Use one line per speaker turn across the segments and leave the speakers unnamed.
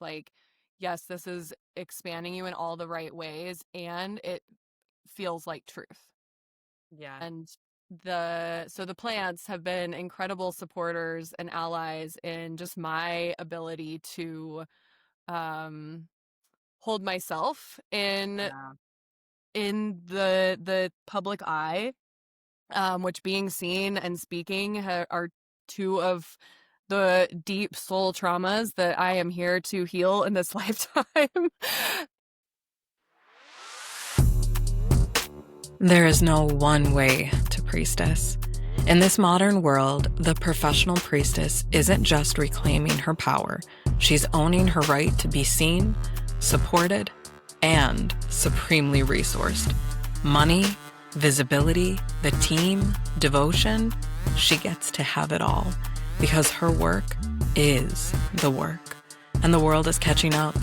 Like, yes, this is expanding you in all the right ways, and it feels like truth.
Yeah.
And the plants have been incredible supporters and allies in just my ability to um hold myself
Yeah.
in the public eye, which being seen and speaking are two of the deep soul traumas that I am here to heal in this lifetime.
There is no one way to priestess. In this modern world, the professional priestess isn't just reclaiming her power, she's owning her right to be seen, supported, and supremely resourced. Money, visibility, the team, devotion, she gets to have it all because her work is the work. And the world is catching up,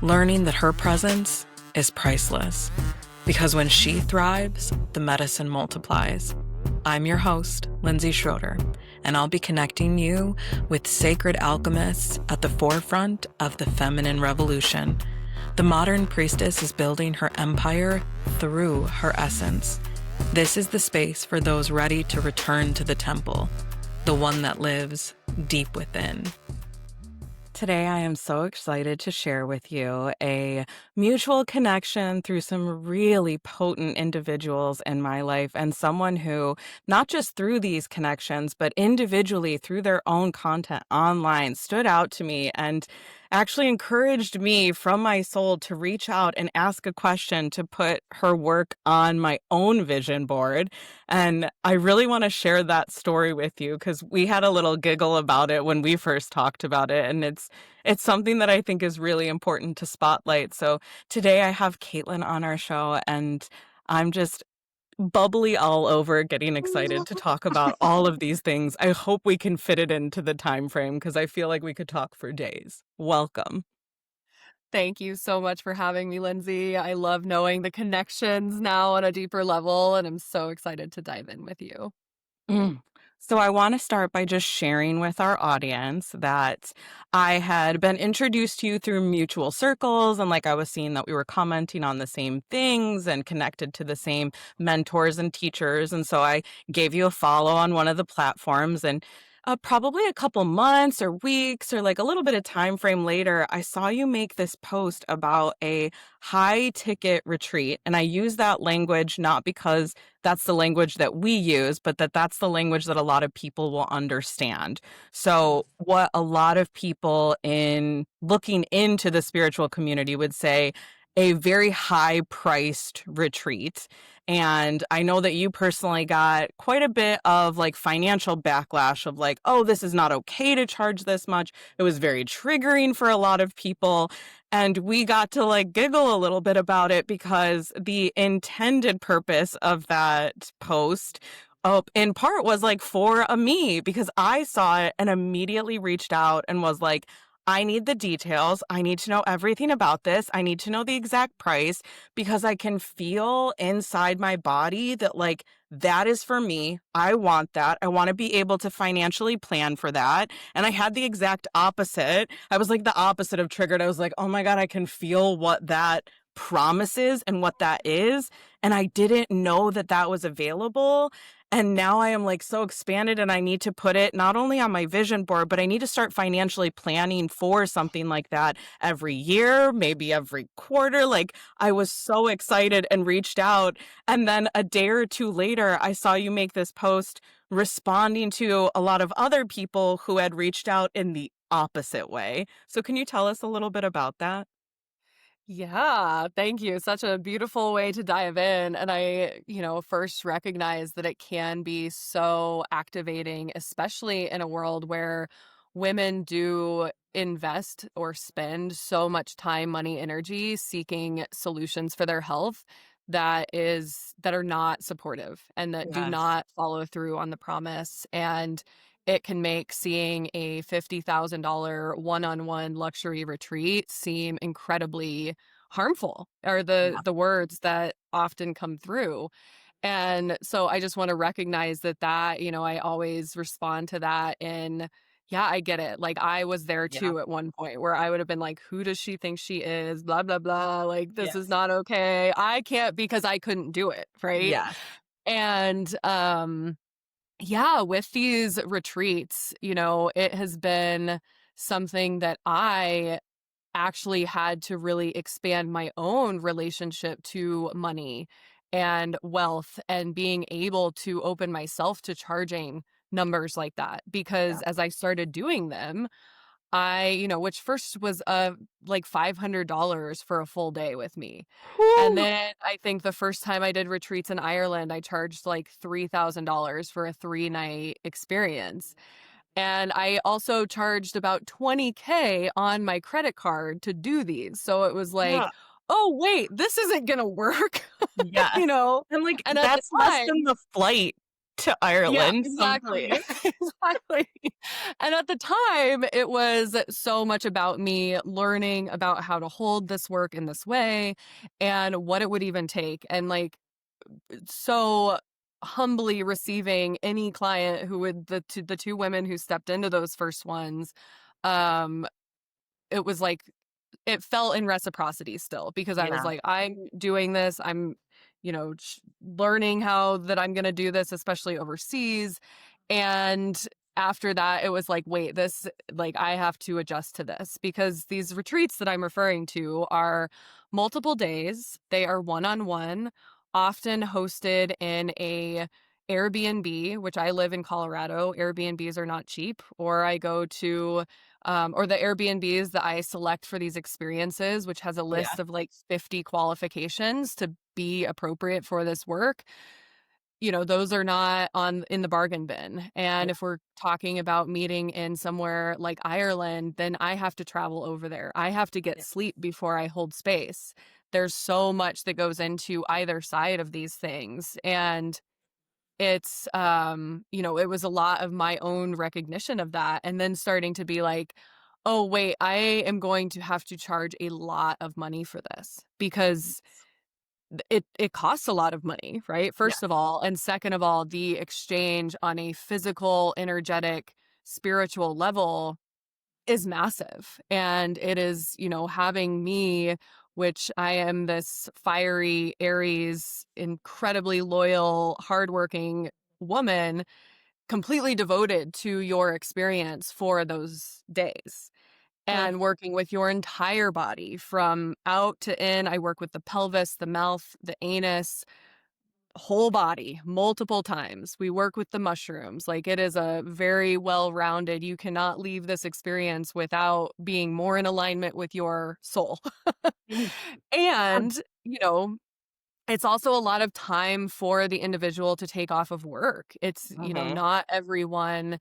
learning that her presence is priceless. Because when she thrives, the medicine multiplies. I'm your host, Lindsay Schroeder, and I'll be connecting you with sacred alchemists at the forefront of the feminine revolution. The modern priestess is building her empire through her essence. This is the space for those ready to return to the temple, the one that lives deep within. Today, I am so excited to share with you a mutual connection through some really potent individuals in my life, and someone who, not just through these connections, but individually through their own content online, stood out to me and actually encouraged me from my soul to reach out and ask a question to put her work on my own vision board. And I really want to share that story with you because we had a little giggle about it when we first talked about it. And it's something that I think is really important to spotlight. So today I have Caytlyn on our show, and I'm just bubbly all over, getting excited to talk about all of these things. I hope we can fit it into the time frame because I feel like we could talk for days. Welcome.
Thank you so much for having me, Lindsay. I love knowing the connections now on a deeper level, and I'm so excited to dive in with you.
Mm. So I want to start by just sharing with our audience that I had been introduced to you through mutual circles, and like I was seeing that we were commenting on the same things and connected to the same mentors and teachers. And so I gave you a follow on one of the platforms, and probably a couple months or weeks or like a little bit of time frame later, I saw you make this post about a high ticket retreat. And I use that language not because that's the language that we use, but that's the language that a lot of people will understand. So, what a lot of people in looking into the spiritual community would say, a very high priced retreat. And I know that you personally got quite a bit of like financial backlash of like, oh, this is not okay to charge this much. It was very triggering for a lot of people. And we got to like giggle a little bit about it because the intended purpose of that post, in part, was like for a me, because I saw it and immediately reached out and was like, I need the details. I need to know everything about this. I need to know the exact price because I can feel inside my body that like that is for me. I want that. I want to be able to financially plan for that. And I had the exact opposite. I was like the opposite of triggered. I was like, oh my God, I can feel what that promises and what that is. And I didn't know that that was available. And now I am like so expanded, and I need to put it not only on my vision board, but I need to start financially planning for something like that every year, maybe every quarter. Like I was so excited and reached out. And then a day or two later, I saw you make this post responding to a lot of other people who had reached out in the opposite way. So can you tell us a little bit about that?
Yeah, thank you. Such a beautiful way to dive in. And I first recognize that it can be so activating, especially in a world where women do invest or spend so much time, money, energy seeking solutions for their health that are not supportive and that do
Yes.
not follow through on the promise. And it can make seeing a $50,000 one-on-one luxury retreat seem incredibly harmful, are the words that often come through. And so I just want to recognize that I always respond to that in Yeah, I get it. Like, I was there
Yeah.
too at one point where I would have been like, "Who does she think she is? Blah, blah, blah. Like, this is
Yes.
not okay. I can't because I couldn't do it." Right?
Yes.
And, yeah, with these retreats, it has been something that I actually had to really expand my own relationship to money and wealth and being able to open myself to charging numbers like that because
Yeah.
as I started doing them, which first was like $500 for a full day with me. And
Whew.
then I think the first time I did retreats in Ireland, I charged like $3,000 for a 3-night experience. And I also charged about 20K on my credit card to do these. So it was like,
Yeah.
"Oh, wait, this isn't gonna work."
Yes.
You know?
And, like,
And at the
that's less than
time
the flight to
Yeah,
Ireland
exactly.
sometimes.
Exactly. And at the time, it was so much about me learning about how to hold this work in this way and what it would even take. And, like, so humbly receiving any client who would the 2 women who stepped into those first ones, um, it was like it fell in reciprocity still because I was
Yeah.
like, "I'm doing this. I'm, learning how that I'm gonna do this, especially overseas." And after that, it was like, "Wait, this like, I have to adjust to this," because these retreats that I'm referring to are multiple days. They are one-on-one, often hosted in a Airbnb, which I live in Colorado. Airbnbs are not cheap, or I go to or the Airbnbs that I select for these experiences, which has a
Yeah.
list of like 50 qualifications to be appropriate for this work. Those are not on in the bargain bin.
Yeah.
And if we're talking about meeting in somewhere like Ireland, then I have to travel over there. I have to get
Yeah.
sleep before I hold space. There's so much that goes into either side of these things. And it was a lot of my own recognition of that and then starting to be like, "Oh, wait, I am going to have to charge a lot of money for this because it costs a lot of money, right?
Yeah.
First of all, and second of all, the exchange on a physical, energetic, spiritual level is massive. And it is, having me, which I am this fiery Aries, incredibly loyal, hardworking woman, completely devoted to your experience for those days
Mm.
and working with your entire body from out to in. I work with the pelvis, the mouth, the anus, whole body multiple times. We work with the mushrooms. Like it is a very well-rounded. You cannot leave this experience without being more in alignment with your soul.
Mm.
And, you know, it's also a lot of time for the individual to take off of work. It's,
Mhm.
not everyone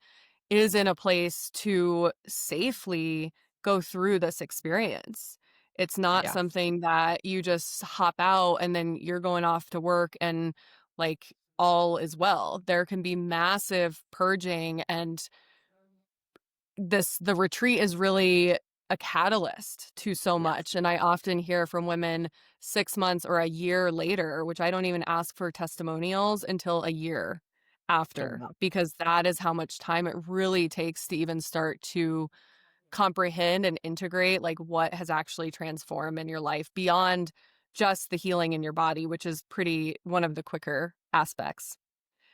is in a place to safely go through this experience. It's not
Yeah.
something that you just hop out and then you're going off to work and like all is well. There can be massive purging and the retreat is really a catalyst to so
Yes.
much. And I often hear from women 6 months or a year later, which I don't even ask for testimonials until a year after,
Yeah.
because that is how much time it really takes to even start to comprehend and integrate like what has actually transformed in your life beyond just the healing in your body, which is pretty one of the quicker aspects.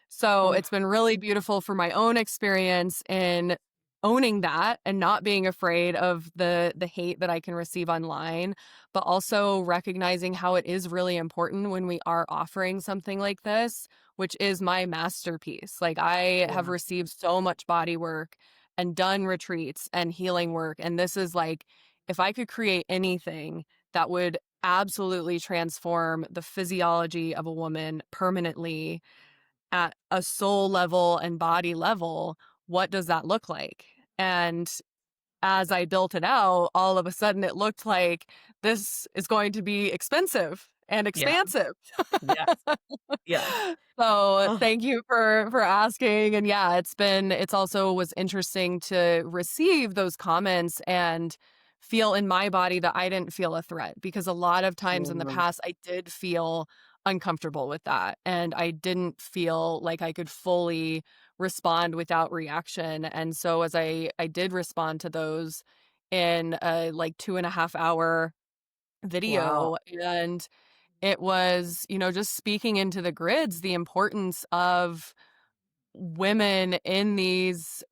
So
Mm.
it's been really beautiful for my own experience in owning that and not being afraid of the hate that I can receive online, but also recognizing how it is really important when we are offering something like this, which is my masterpiece. Like I have
Yeah.
received so much body work and done retreats and healing work, and this is like if I could create anything that would absolutely transform the physiology of a woman permanently at a soul level and body level, what does that look like? And as I built it out, all of a sudden it looked like this is going to be expensive and
Yeah.
expansive.
Yes. Yes.
So
Oh,
thank you for asking. And yeah, it's also was interesting to receive those comments and feel in my body that I didn't feel a threat because a lot of times in the
mhm.
past I did feel uncomfortable with that. And I didn't feel like I could fully respond without reaction. And so as I did respond to those in a like 2.5 hour
Wow.
video, and it was, just speaking into the grids, the importance of women in these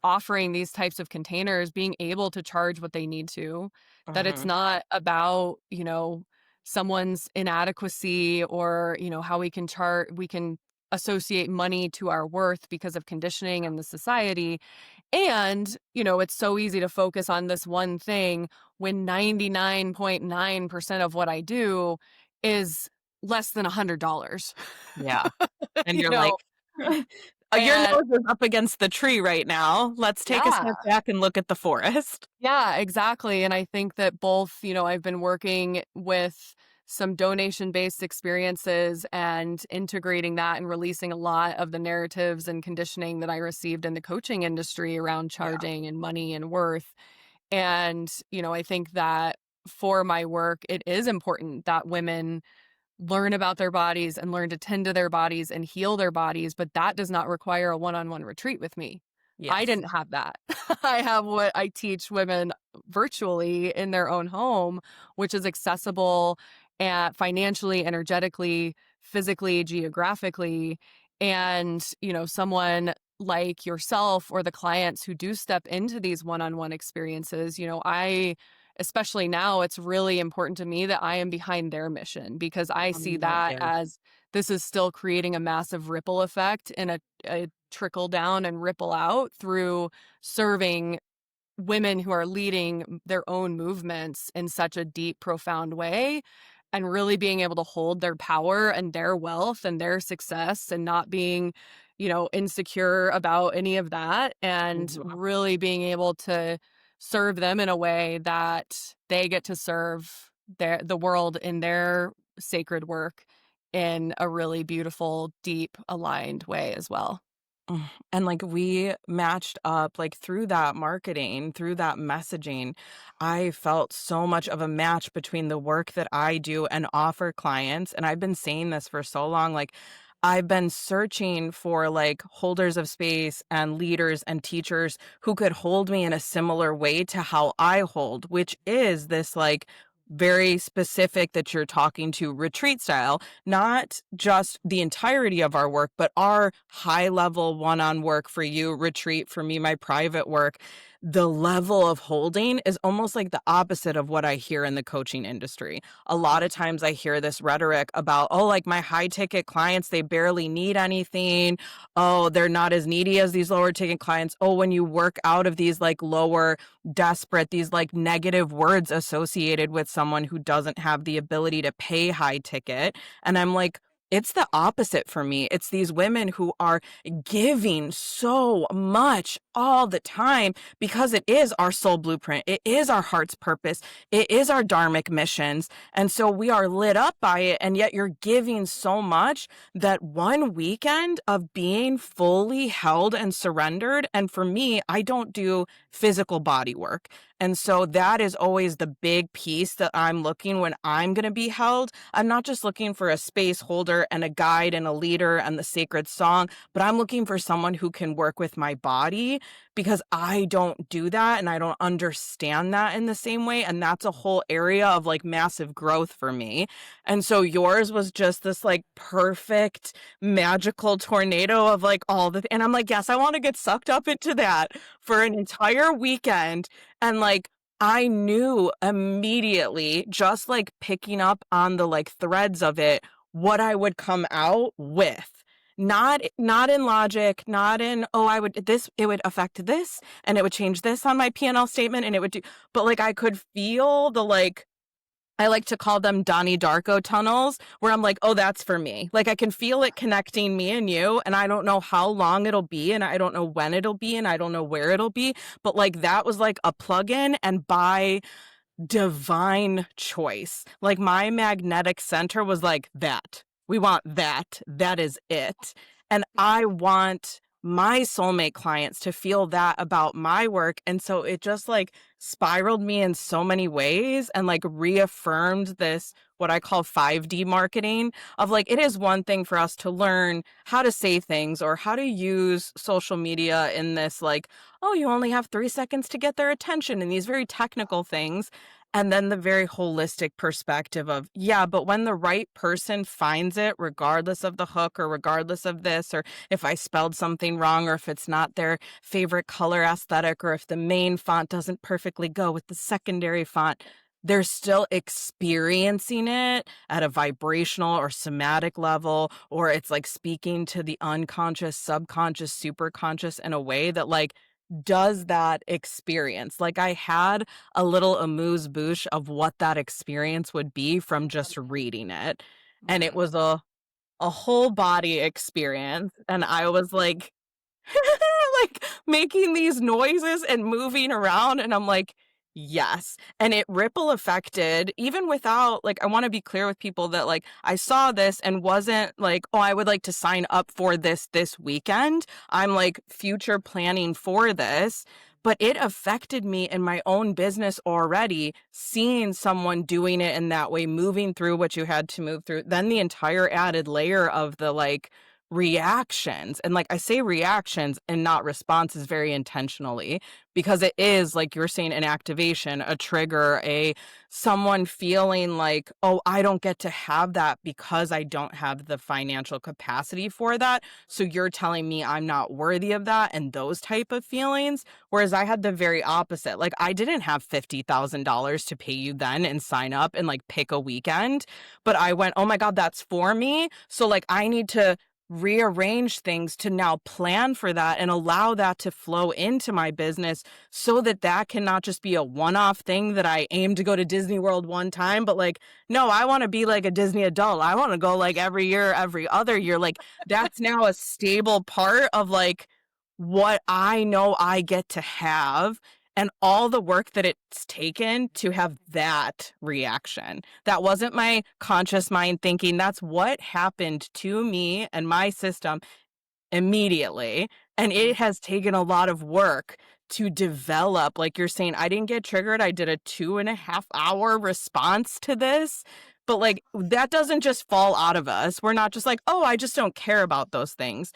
offering these types of containers being able to charge what they need to, that it's
Mhm.
not about, someone's inadequacy or, how we can associate money to our worth because of conditioning in the society. And, it's so easy to focus on this one thing when 99.9% of what I do is less than $100.
Yeah. And
you
you're like,
know,
Your
and
nose is up against the tree right now. Let's take a
yeah.
step back and look at the forest."
Yeah, exactly. And I think that both, I've been working with some donation-based experiences and integrating that and releasing a lot of the narratives and conditioning that I received in the coaching industry around
Yeah.
charging and money and worth. And, I think that for my work, it is important that women learn about their bodies and learn to tend to their bodies and heal their bodies, but that does not require a one-on-one retreat with me. I
Yes.
didn't have that. I have what I teach women virtually in their own home, which is accessible and financially, energetically, physically, geographically. And, someone like yourself or the clients who do step into these one-on-one experiences, especially now, it's really important to me that I am behind their mission because I see
It
that
is.
as this is still creating a massive ripple effect and a trickle down and ripple out through serving women who are leading their own movements in such a deep, profound way, and really being able to hold their power and their wealth and their success and not being, insecure about any of that, and
Mhm.
really being able to serve them in a way that they get to serve the world in their sacred work in a really beautiful, deep, aligned way as well.
And, like, we matched up, like, through that marketing, through that messaging, I felt so much of a match between the work that I do and offer clients, and I've been saying this for so long, like, I've been searching for, like, holders of space and leaders and teachers who could hold me in a similar way to how I hold, which is this, like, very specific that you're talking to retreat style, not just the entirety of our work, but our high level one on work for you, retreat for me, my private work. The level of holding is almost like the opposite of what I hear in the coaching industry. A lot of times I hear this rhetoric about, oh, like my high ticket clients, they barely need anything. Oh, they're not as needy as these lower ticket clients. Oh, when you work out of these like lower, desperate, these like negative words associated with someone who doesn't have the ability to pay high ticket. And I'm like, it's the opposite for me. It's these women who are giving so much all the time because it is our soul blueprint. It is our heart's purpose. It is our dharmic missions. And so we are lit up by it. And yet you're giving so much that one weekend of being fully held and surrendered. And for me, I don't do physical body work. And so that is always the big piece that I'm looking when I'm going to be held. I'm not just looking for a space holder and a guide and a leader and the sacred song, but I'm looking for someone who can work with my body because I don't do that and I don't understand that in the same way. And that's a whole area of like massive growth for me. And so yours was just this like perfect magical tornado of like and I'm like, yes, I want to get sucked up into that for an entire weekend. And like, I knew immediately, just like picking up on the like threads of it, what I would come out with. Not in logic, not in, oh, it would affect this and it would change this on my P&L statement and it would do, but like I could feel the like, I like to call them Donnie Darko tunnels where I'm like, oh, that's for me. Like I can feel it connecting me and you, and I don't know how long it'll be, and I don't know when it'll be, and I don't know where it'll be. But like that was like a plug-in, and by divine choice, like my magnetic center was like that. We want that. That is it. And I want my soulmate clients to feel that about my work. And so it just like spiraled me in so many ways and like reaffirmed this what I call 5D marketing of like it is one thing for us to learn how to say things or how to use social media in this like, oh, you only have 3 seconds to get their attention and these very technical things. And then the very holistic perspective of, yeah, but when the right person finds it, regardless of the hook or regardless of this, or if I spelled something wrong or if it's not their favorite color aesthetic or if the main font doesn't perfectly go with the secondary font, they're still experiencing it at a vibrational or somatic level, or it's like speaking to the unconscious, subconscious, superconscious in a way that like does that experience. Like I had a little amuse bouche of what that experience would be from just reading it. And it
Mhm.
was a whole body experience. And I was like, like making these noises and moving around. And I'm like, yes. And it ripple affected, even without, like, I want to be clear with people that, like, I saw this and wasn't like, oh, I would like to sign up for this weekend. I'm like future planning for this. But it affected me in my own business already, seeing someone doing it in that way, moving through what you had to move through. Then the entire added layer of the like, reactions. And like I say reactions and not responses very intentionally because it is like you're saying an activation, a trigger, a someone feeling like, "Oh, I don't get to have that because I don't have the financial capacity for that. So you're telling me I'm not worthy of that," and those type of feelings. Whereas I had the very opposite. Like I didn't have $50,000 to pay you then and sign up and like pick a weekend, but I went, "Oh my God, that's for me." So like I need to rearrange things to now plan for that and allow that to flow into my business so that that can not just be a one-off thing that I aim to go to Disney World one time, but like, no, I want to be like a Disney adult. I want to go like every year, every other year. Like that's now a stable part of like what I know I get to have and all the work that it's taken to have that reaction. That wasn't my conscious mind thinking. That's what happened to me and my system immediately. And it
Mhm.
has taken a lot of work to develop. Like you're saying, I didn't get triggered. I did a 2.5 hour response to this. But like that doesn't just fall out of us. We're not just like, oh, I just don't care about those things.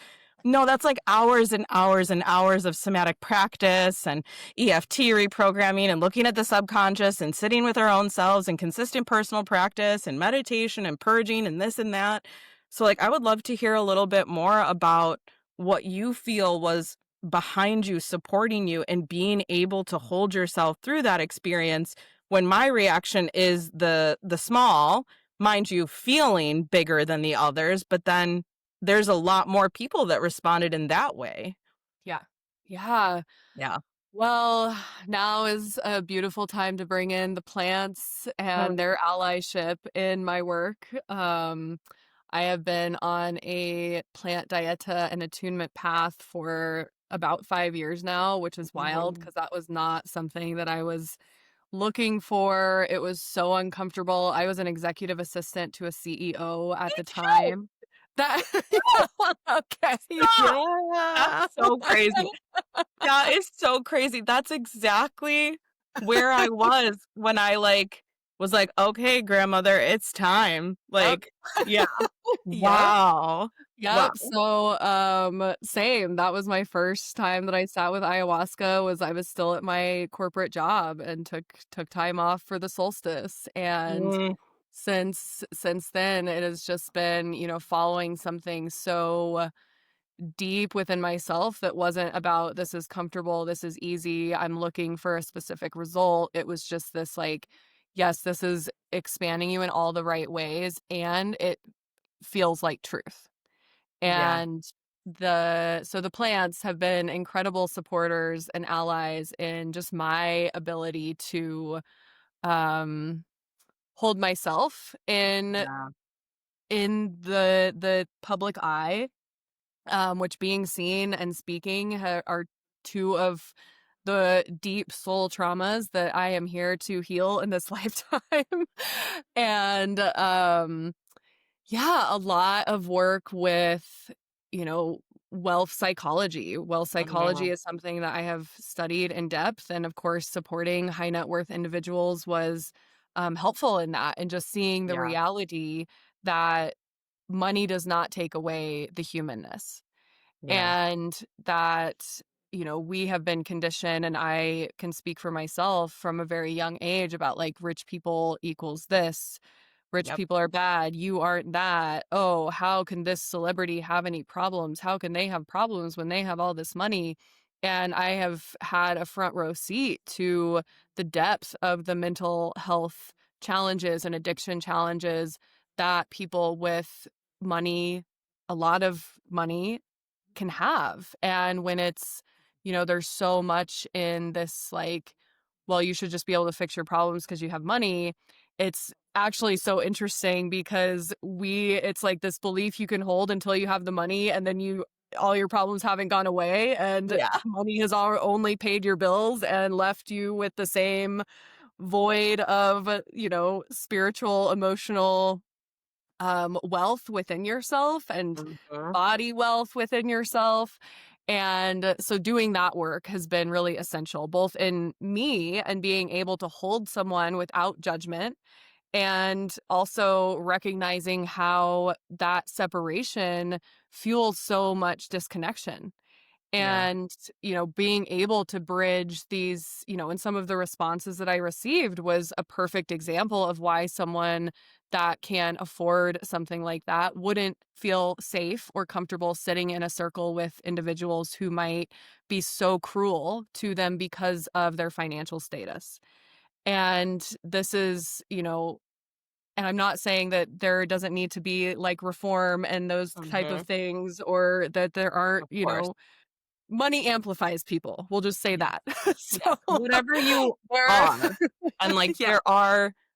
No, that's like hours and hours and hours of somatic practice and EFT reprogramming and looking at the subconscious and sitting with our own selves and consistent personal practice and meditation and purging and this and that. So, like, I would love to hear a little bit more about what you feel was behind you, supporting you, and being able to hold yourself through that experience when my reaction is the small, mind you, feeling bigger than the others, but then there's a lot more people that responded in that way.
Yeah. Yeah.
Yeah.
Well, now is a beautiful time to bring in the plants
Oh,
and their allyship in my work. I have been on a plant dieta and attunement path for about 5 years now, which is wild
mm.
because that was not something that I was looking for. It was so uncomfortable. I was an executive assistant to a CEO at
Me
the
too.
time. That
No,
okay,
stop.
yeah.
That's so crazy. That is so crazy. That's exactly where I was when I, like, was like, "Okay, grandmother, it's time."
Yep.
Like, yeah.
Yep.
Wow. Wow.
Yep. So, same. That was my first time that I sat with ayahuasca was I was still at my corporate job and took time off for the solstice. And
Mm,
since then, it has just been, following something so deep within myself that wasn't about this is comfortable, this is easy, I'm looking for a specific result. It was just this like, yes, this is expanding you in all the right ways and it feels like truth.
yeah,
And the plants have been incredible supporters and allies in just my ability to um hold myself
yeah,
in the public eye, which being seen and speaking are two of the deep soul traumas that I am here to heal in this lifetime. And yeah, a lot of work with, you know, wealth psychology. Wealth psychology
Mhm.
is something that I have studied in depth. And of course, supporting high net worth individuals was helpful in that, and just seeing the
Yeah.
reality that money does not take away the humanness.
Yeah.
And that, we have been conditioned, and I can speak for myself from a very young age about like rich people equals this, rich
Yep.
people are bad, you aren't that. Oh, how can this celebrity have any problems? How can they have problems when they have all this money? And I have had a front row seat to the depth of the mental health challenges and addiction challenges that people with money, a lot of money, can have. And when it's, there's so much in this, like, well, you should just be able to fix your problems because you have money. It's actually so interesting because it's like this belief you can hold until you have the money, and then all your problems haven't gone away, and
Yeah.
money has only paid your bills and left you with the same void of, spiritual, emotional wealth within yourself, and
Mhm.
body wealth within yourself. And so doing that work has been really essential, both in me and being able to hold someone without judgment, and also recognizing how that separation fuels so much disconnection.
Yeah.
And, being able to bridge these, and some of the responses that I received was a perfect example of why someone that can afford something like that wouldn't feel safe or comfortable sitting in a circle with individuals who might be so cruel to them because of their financial status. And this is, and I'm not saying that there doesn't need to be like reform and those type of
Mhm.
things, or that there aren't,
Of course.
money amplifies people. We'll just say
Yes.
that. So,
Yes. Whatever you
we're
are. And, like,
yeah.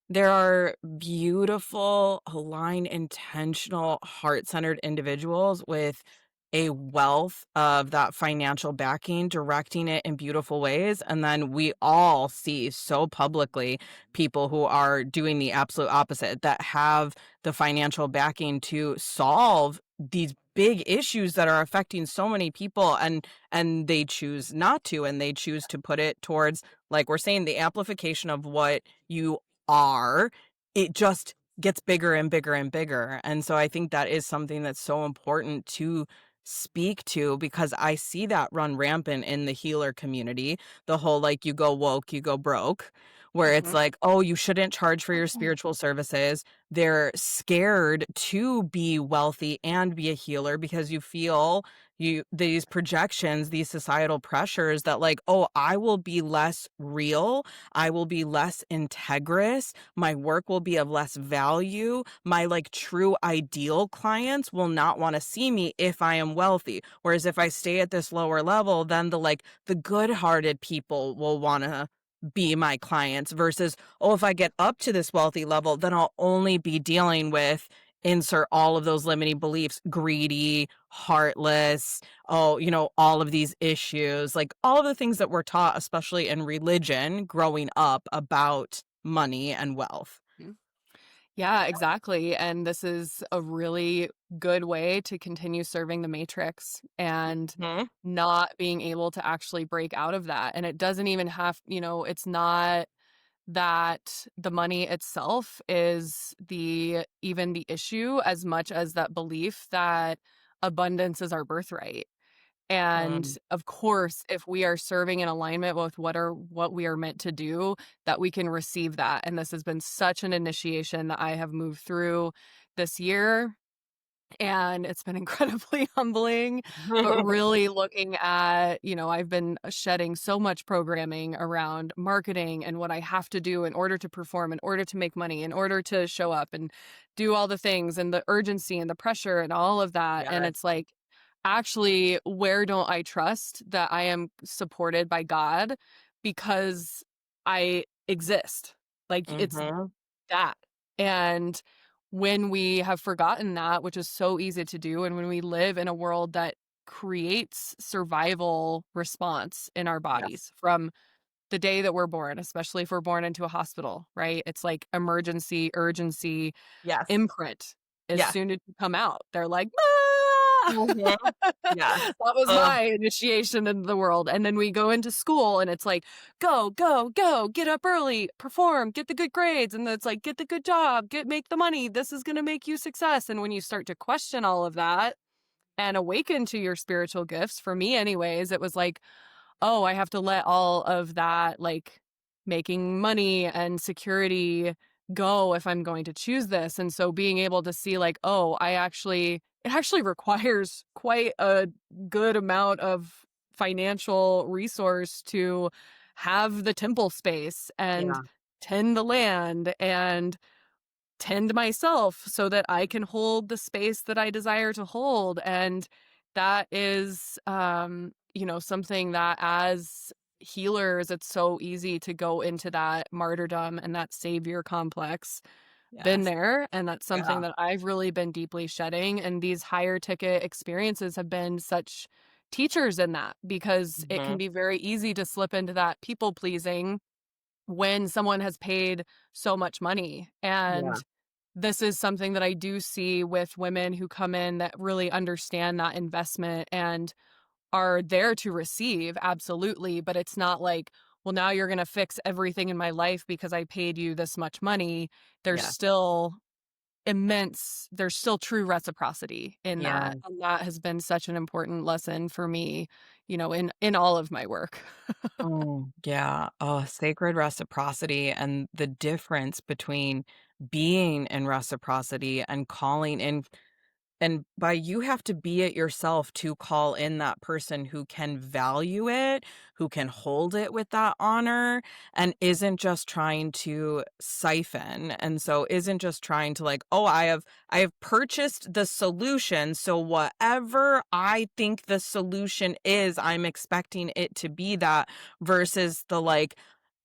there are beautiful, aligned, intentional, heart-centered individuals with a wealth of that financial backing, directing it in beautiful ways, and then we all see so publicly people who are doing the absolute opposite, that have the financial backing to solve these big issues that are affecting so many people, and they choose not to, and they choose to put it towards, like we're saying, the amplification of what you are. It just gets bigger and bigger and bigger. And so I think that is something that's so important to speak to, because I see that run rampant in the healer community. The whole, like, you go woke, you go broke, where it's
Mhm.
like, oh, you shouldn't charge for your spiritual services. They're scared to be wealthy and be a healer because you feel these projections, these societal pressures that, like, oh, I will be less real, I will be less integrous, my work will be of less value, my, like, true ideal clients will not want to see me if I am wealthy. Whereas if I stay at this lower level, then the good-hearted people will want to be my clients, versus, oh, if I get up to this wealthy level, then I'll only be dealing with, insert all of those limiting beliefs, greedy, heartless, oh, all of these issues, like all of the things that we're taught, especially in religion, growing up about money and wealth.
Mhm. Yeah, exactly. And this is a really good way to continue serving the matrix and
Mhm.
not being able to actually break out of that. And it doesn't even have, it's not that the money itself is even the issue, as much as that belief that abundance is our birthright. And
Mm.
of course, if we are serving in alignment with what we are meant to do, that we can receive that. And this has been such an initiation that I have moved through this year, and it's been incredibly humbling. But really looking at, I've been shedding so much programming around marketing and what I have to do in order to perform, in order to make money, in order to show up and do all the things, and the urgency and the pressure and all of that. And
Yes.
it's like, actually, where don't I trust that I am supported by God because I exist? Like, it's
Mhm.
that. And when we have forgotten that, which is so easy to do, and when we live in a world that creates survival response in our
Yes.
bodies from the day that we're born, especially if we're born into a hospital, right? It's like emergency, urgency,
Yes.
imprint as
Yes.
soon as you come out. They're like, "Ah!"
Mhm. Yes.
That was
Ugh.
my initiation into the world, and then we go into school, and it's like, "Go, go, go, get up early, perform, get the good grades," and then it's like, "Get the good job, make the money, this is gonna make you success," and when you start to question all of that and awaken to your spiritual gifts, for me anyways, it was like, oh, I have to let all of that, like, making money and security go if I'm going to choose this. And so being able to see, like, oh, it actually requires quite a good amount of financial resource to have the temple space and
Yeah.
tend the land and tend myself so that I can hold the space that I desire to hold. And that is, something that as healers, it's so easy to go into that martyrdom and that savior complex. Been
Yes.
there. And that's something
Yeah.
that I've really been deeply shedding. And these higher ticket experiences have been such teachers in that because it can
Mhm.
be very easy to slip into that people pleasing when someone has paid so much money.
Yeah.
And this is something that I do see with women who come in that really understand that investment and are there to receive, absolutely. But it's not like, well, now you're going to fix everything in my life because I paid you this much money. There's
Yeah.
still there's still true reciprocity in
Yeah.
that. And that has been such an important lesson for me, in all of my work.
Oh, yeah. Oh, sacred reciprocity and the difference between being in reciprocity and calling in. And by you have to be it yourself to call in that person who can value it, who can hold it with that honor, and isn't just trying to siphon. And so isn't just trying to like, oh, I have purchased the solution. So whatever I think the solution is, I'm expecting it to be that versus the like,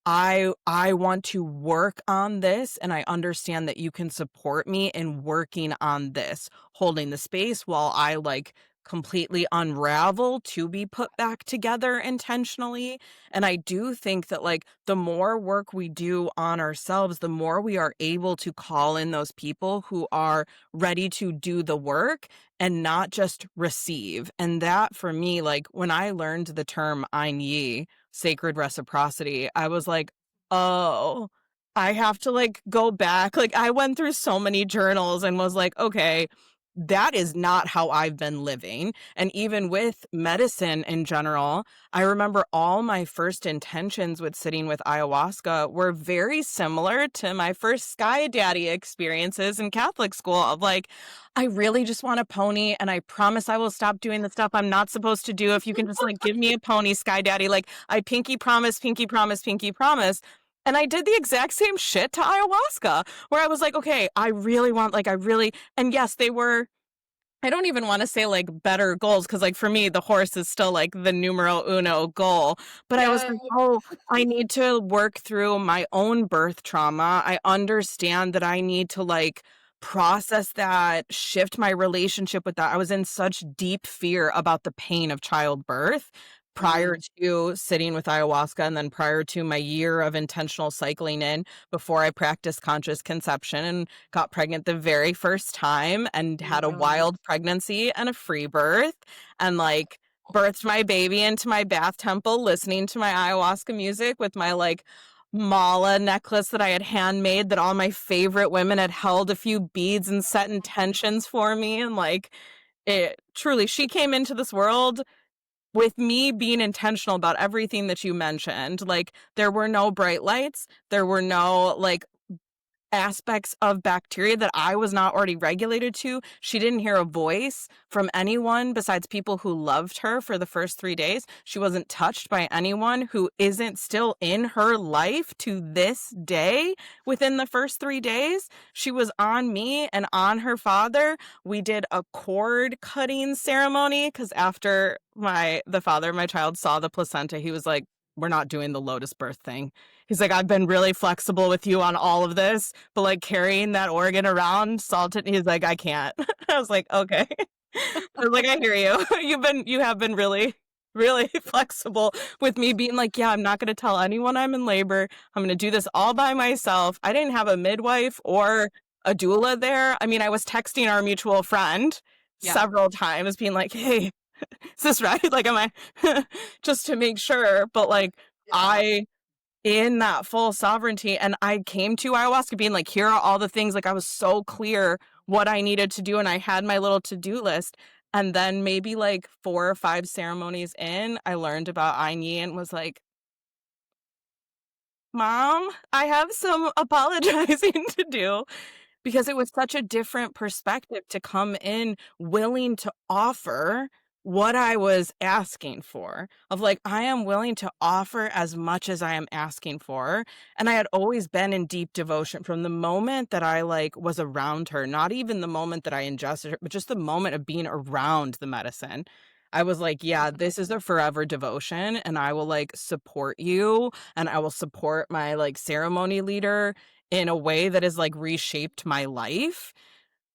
I want to work on this, and I understand that you can support me in working on this, holding the space while I, like, completely unravel to be put back together intentionally, and I do think that, like, the more work we do on ourselves, the more we are able to call in those people who are ready to do the work and not just receive, and that for me, like, when I learned the term "Ein Yi," sacred reciprocity, I was like, "Oh, I have to, like, go back." Like, I went through so many journals and was like, "Okay, that is not how I've been living." And even with medicine in general, I remember all my first intentions with sitting with ayahuasca were very similar to my first Sky Daddy experiences in Catholic school of like, I really just want a pony, and I promise I will stop doing the stuff I'm not supposed to do if you can just, like, give me a pony, Sky Daddy. Like, I pinky promise, pinky promise, pinky promise. And I did the exact same shit to ayahuasca, where I was like, "Okay, I really want, like, I really," and yes, they were, I don't even wanna say, like, better goals because, like, for me, the horse is still, like, the numero uno goal, but I was
Yeah.
like, "Oh, I need to work through my own birth trauma. I understand that I need to, like, process that, shift my relationship with that." I was in such deep fear about the pain of childbirth prior
Mm,
to sitting with ayahuasca and then prior to my year of intentional cycling in before I practiced conscious conception and got pregnant the very first time and
oh my
had a
gosh.
wild pregnancy and a free birth and like birthed my baby into my bath temple listening to my ayahuasca music with my like mala necklace that I had handmade that all my favorite women had held a few beads and set intentions for me and like it truly she came into this world with me being intentional about everything that you mentioned. Like there were no bright lights, there were no like aspects of bacteria that I was not already regulated to. She didn't hear a voice from anyone besides people who loved her for the first 3 days. She wasn't touched by anyone who isn't still in her life to this day within the first 3 days. She was on me and on her father. We did a cord cutting ceremony because after the father of my child saw the placenta, he was like, "We're not doing the lotus birth thing." He's like, "I've been really flexible with you on all of this, but like carrying that organ around salted," he's like, "I can't." I was like, "Okay." I was like, "I hear you." You have been really, really flexible with me being like, "Yeah, I'm not going to tell anyone I'm in labor. I'm going to do this all by myself." I didn't have a midwife or a doula there. I mean, I was texting our mutual friend
Yeah.
several times being like, "Hey, is this right? Like, am I," just to make sure, but, like,
Yeah.
I in that full sovereignty, and I came to ayahuasca being like, "Here are all the things," like, I was so clear what I needed to do, and I had my little to-do list, and then maybe, like, 4 or 5 ceremonies in, I learned about Aini and was like, "Mom, I have some apologizing to do." Because it was such a different perspective to come in willing to offer what I was asking for, of like, I am willing to offer as much as I am asking for. And I had always been in deep devotion from the moment that I like was around her, not even the moment that I ingested her, but just the moment of being around the medicine. I was like, yeah, this is a forever devotion, and I will like support you, and I will support my like ceremony leader in a way that has, like, reshaped my life,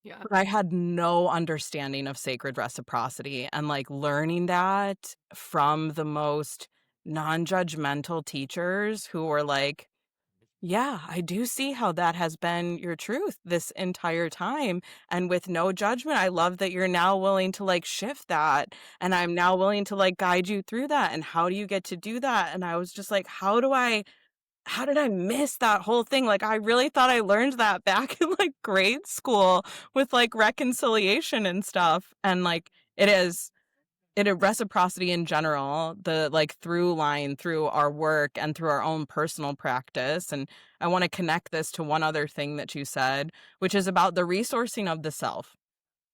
Yeah.
but I had no understanding of sacred reciprocity, and, like, learning that from the most non-judgmental teachers who were like, "Yeah, I do see how that has been your truth this entire time, and with no judgment, I love that you're now willing to, like, shift that, and I'm now willing to, like, guide you through that, and how do you get to do that?" And I was just like, how did I miss that whole thing? Like, I really thought I learned that back in, like, grade school with, like, reconciliation and stuff, and, like, it is reciprocity in general, the, like, through line through our work and through our own personal practice, and I wanna connect this to one other thing that you said, which is about the resourcing of the self.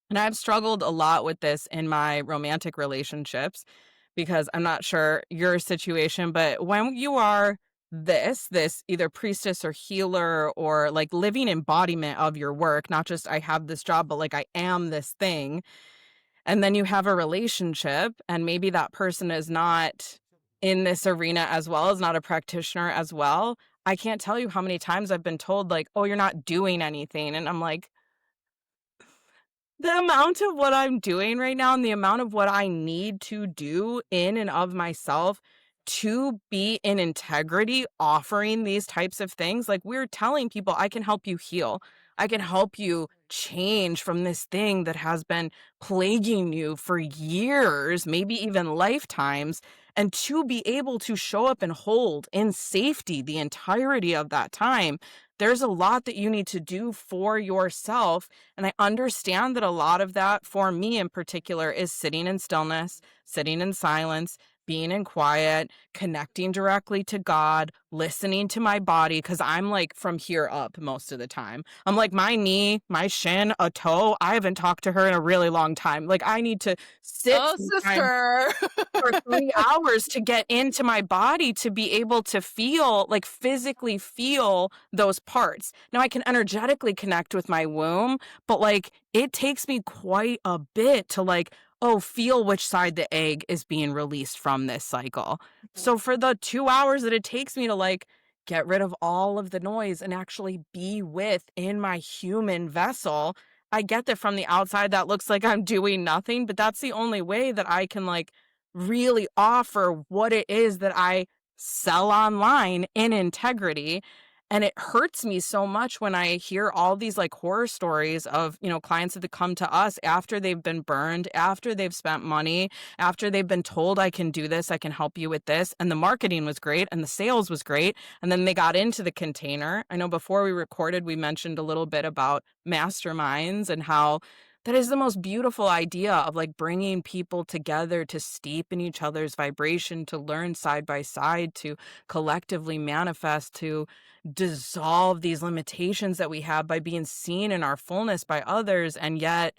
And I've struggled a lot with this in my romantic relationships because I'm not sure your situation, but when you are this either priestess or healer or like living embodiment of your work, not just I have this job, but like I am this thing. And then you have a relationship, and maybe that person is not in this arena as well, is not a practitioner as well. I can't tell you how many times I've been told, like, oh, you're not doing anything. And I'm like, the amount of what I'm doing right now and the amount of what I need to do in and of myself to be in integrity, offering these types of things, like we're telling people, I can help you heal. I can help you change from this thing that has been plaguing you for years, maybe even lifetimes, and to be able to show up and hold in safety the entirety of that time. There's a lot that you need to do for yourself, and I understand that a lot of that, for me in particular, is sitting in stillness, sitting in silence, being in quiet, connecting directly to God, listening to my body, because I'm like from here up most of the time. I'm like, my knee, my shin, a toe, I haven't talked to her in a really long time. Like, I need to sit
Oh,
sometimes
sister.
for 3 hours to get into my body to be able to feel, like, physically feel those parts. Now I can energetically connect with my womb, but, like, it takes me quite a bit to, like, oh, feel which side the egg is being released from this cycle. So for the 2 hours that it takes me to, like, get rid of all of the noise and actually be within my human vessel, I get that from the outside that looks like I'm doing nothing, but that's the only way that I can, like, really offer what it is that I sell online in integrity. And it hurts me so much when I hear all these like horror stories of, clients that come to us after they've been burned, after they've spent money, after they've been told, I can do this, I can help you with this. And the marketing was great and the sales was great. And then they got into the container. I know before we recorded, we mentioned a little bit about masterminds and how that is the most beautiful idea of like bringing people together to steep in each other's vibration, to learn side by side, to collectively manifest, to dissolve these limitations that we have by being seen in our fullness by others. And yet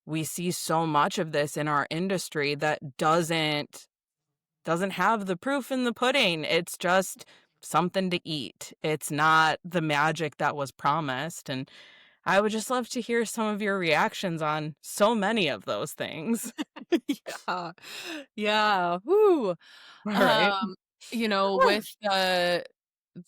we see so much of this in our industry that doesn't have the proof in the pudding. It's just something to eat. It's not the magic that was promised. And I would just love to hear some of your reactions on so many of those things.
Yeah. Yeah. Whoo.
All right.
Um, with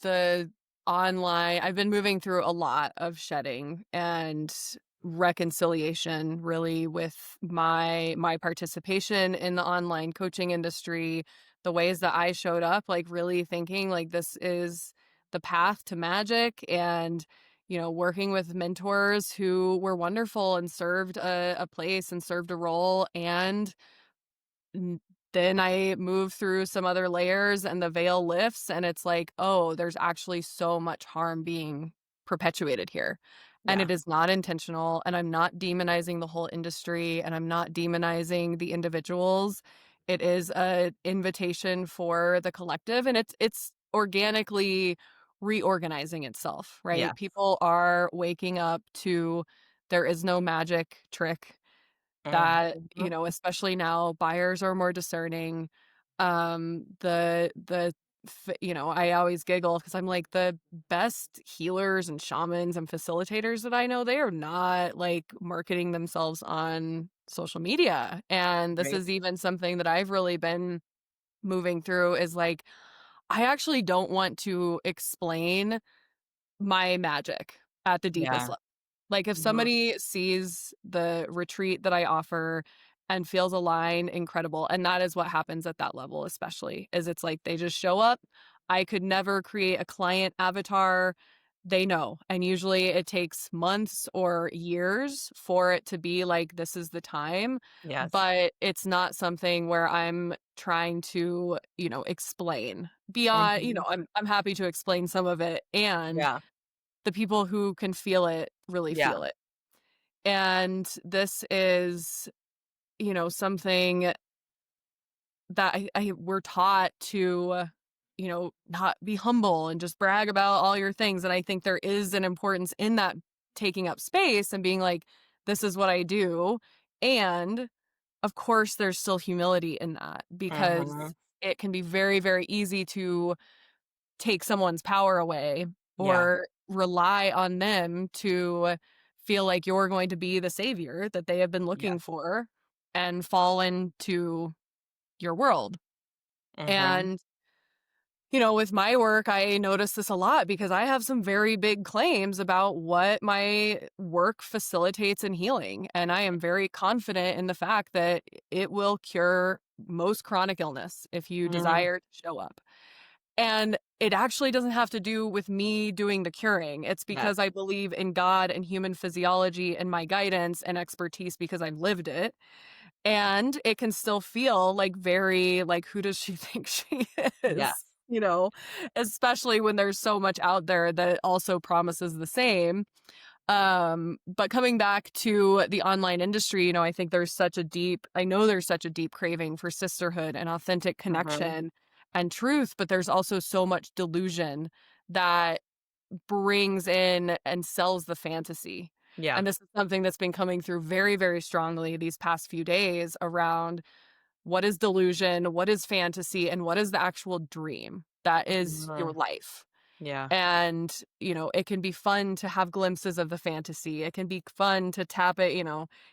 the online, I've been moving through a lot of shedding and reconciliation really with my participation in the online coaching industry, the ways that I showed up, like really thinking like this is the path to magic. And working with mentors who were wonderful and served a place and served a role. And N then I move through some other layers and the veil lifts, and it's like, "Oh, there's actually so much harm being perpetuated here." And
Yeah.
it is not intentional, and I'm not demonizing the whole industry, and I'm not demonizing the individuals. It is a invitation for the collective, and it's organically reorganizing itself, right?
Yes.
People are waking up to there is no magic trick that,
Mhm.
especially now buyers are more discerning. I always giggle because I'm like the best healers and shamans and facilitators that I know, they are not like marketing themselves on social media. And this
Right.
is even something that I've really been moving through is like, I actually don't want to explain my magic at the deepest
Yeah.
level. Like, if
Mhm.
somebody sees the retreat that I offer and feels aligned, incredible, and that is what happens at that level especially, is it's like they just show up. I could never create a client avatar. They know, and usually it takes months or years for it to be like, "This is the time,"
Yes.
but it's not something where I'm trying to, explain beyond.
Mhm.
I'm happy to explain some of it, and
Yeah.
the people who can feel it really
Yeah.
feel it. And this is, something that we're taught to, not be humble and just brag about all your things. And I think there is an importance in that, taking up space and being like, this is what I do. And of course, there's still humility in that because
Mhm.
it can be very, very easy to take someone's power away
Yeah.
or rely on them to feel like you're going to be the savior that they have been looking
Yes.
for and fall into your world.
Mhm.
And, with my work, I notice this a lot because I have some very big claims about what my work facilitates in healing. And I am very confident in the fact that it will cure most chronic illness if you
Mhm.
desire to show up. And it actually doesn't have to do with me doing the curing. It's
Yes.
because I believe in God and human physiology and my guidance and expertise because I've lived it. And it can still feel like very like, who does she think she
Yes.
is? Especially when there's so much out there that also promises the same. But coming back to the online industry, I know there's such a deep craving for sisterhood and authentic
Mhm.
connection and truth, but there's also so much delusion that brings in and sells the fantasy.
Yeah.
And this is something that's been coming through very, very strongly these past few days around what is delusion, what is fantasy, and what is the actual dream that is your
Mhm.
life.
Yeah.
And, it can be fun to have glimpses of the fantasy. It can be fun to tap it,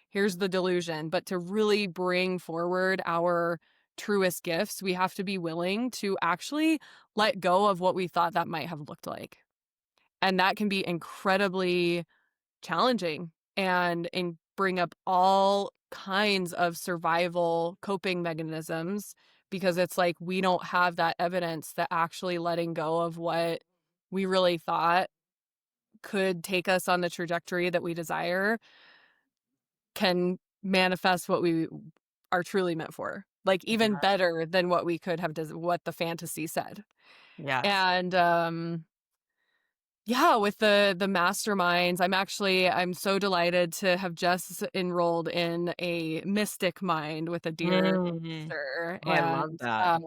here's the delusion. But to really bring forward our truest gifts, we have to be willing to actually let go of what we thought that might have looked like. And that can be incredibly challenging and bring up all kinds of survival coping mechanisms because it's like we don't have that evidence that actually letting go of what we really thought could take us on the trajectory that we desire can manifest what we are truly meant for. Like even
Yeah.
better than what we could have what the fantasy said.
Yes.
And yeah, with the masterminds, I'm so delighted to have just enrolled in a mystic mind with a dear
Mhm.
sister.
Oh, I love that.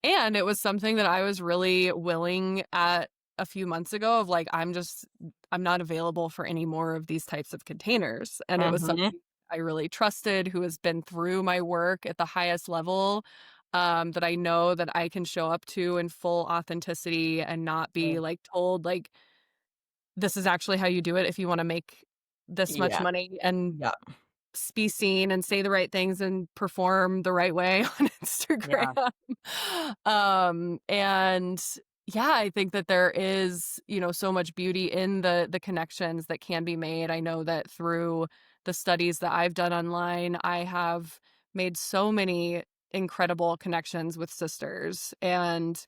And it was something that I was really willing at a few months ago of like, I'm not available for any more of these types of containers. And it was
Mhm.
something I really trusted who has been through my work at the highest level, that I know that I can show up to in full authenticity and not be
Mm.
like told like, this is actually how you do it if you want to make this much
Yeah.
money and
Yeah.
be seen and say the right things and perform the right way on
Yeah.
Instagram. And yeah, I think that there is, so much beauty in the connections that can be made. I know that through the studies that I've done online, I have made so many incredible connections with sisters and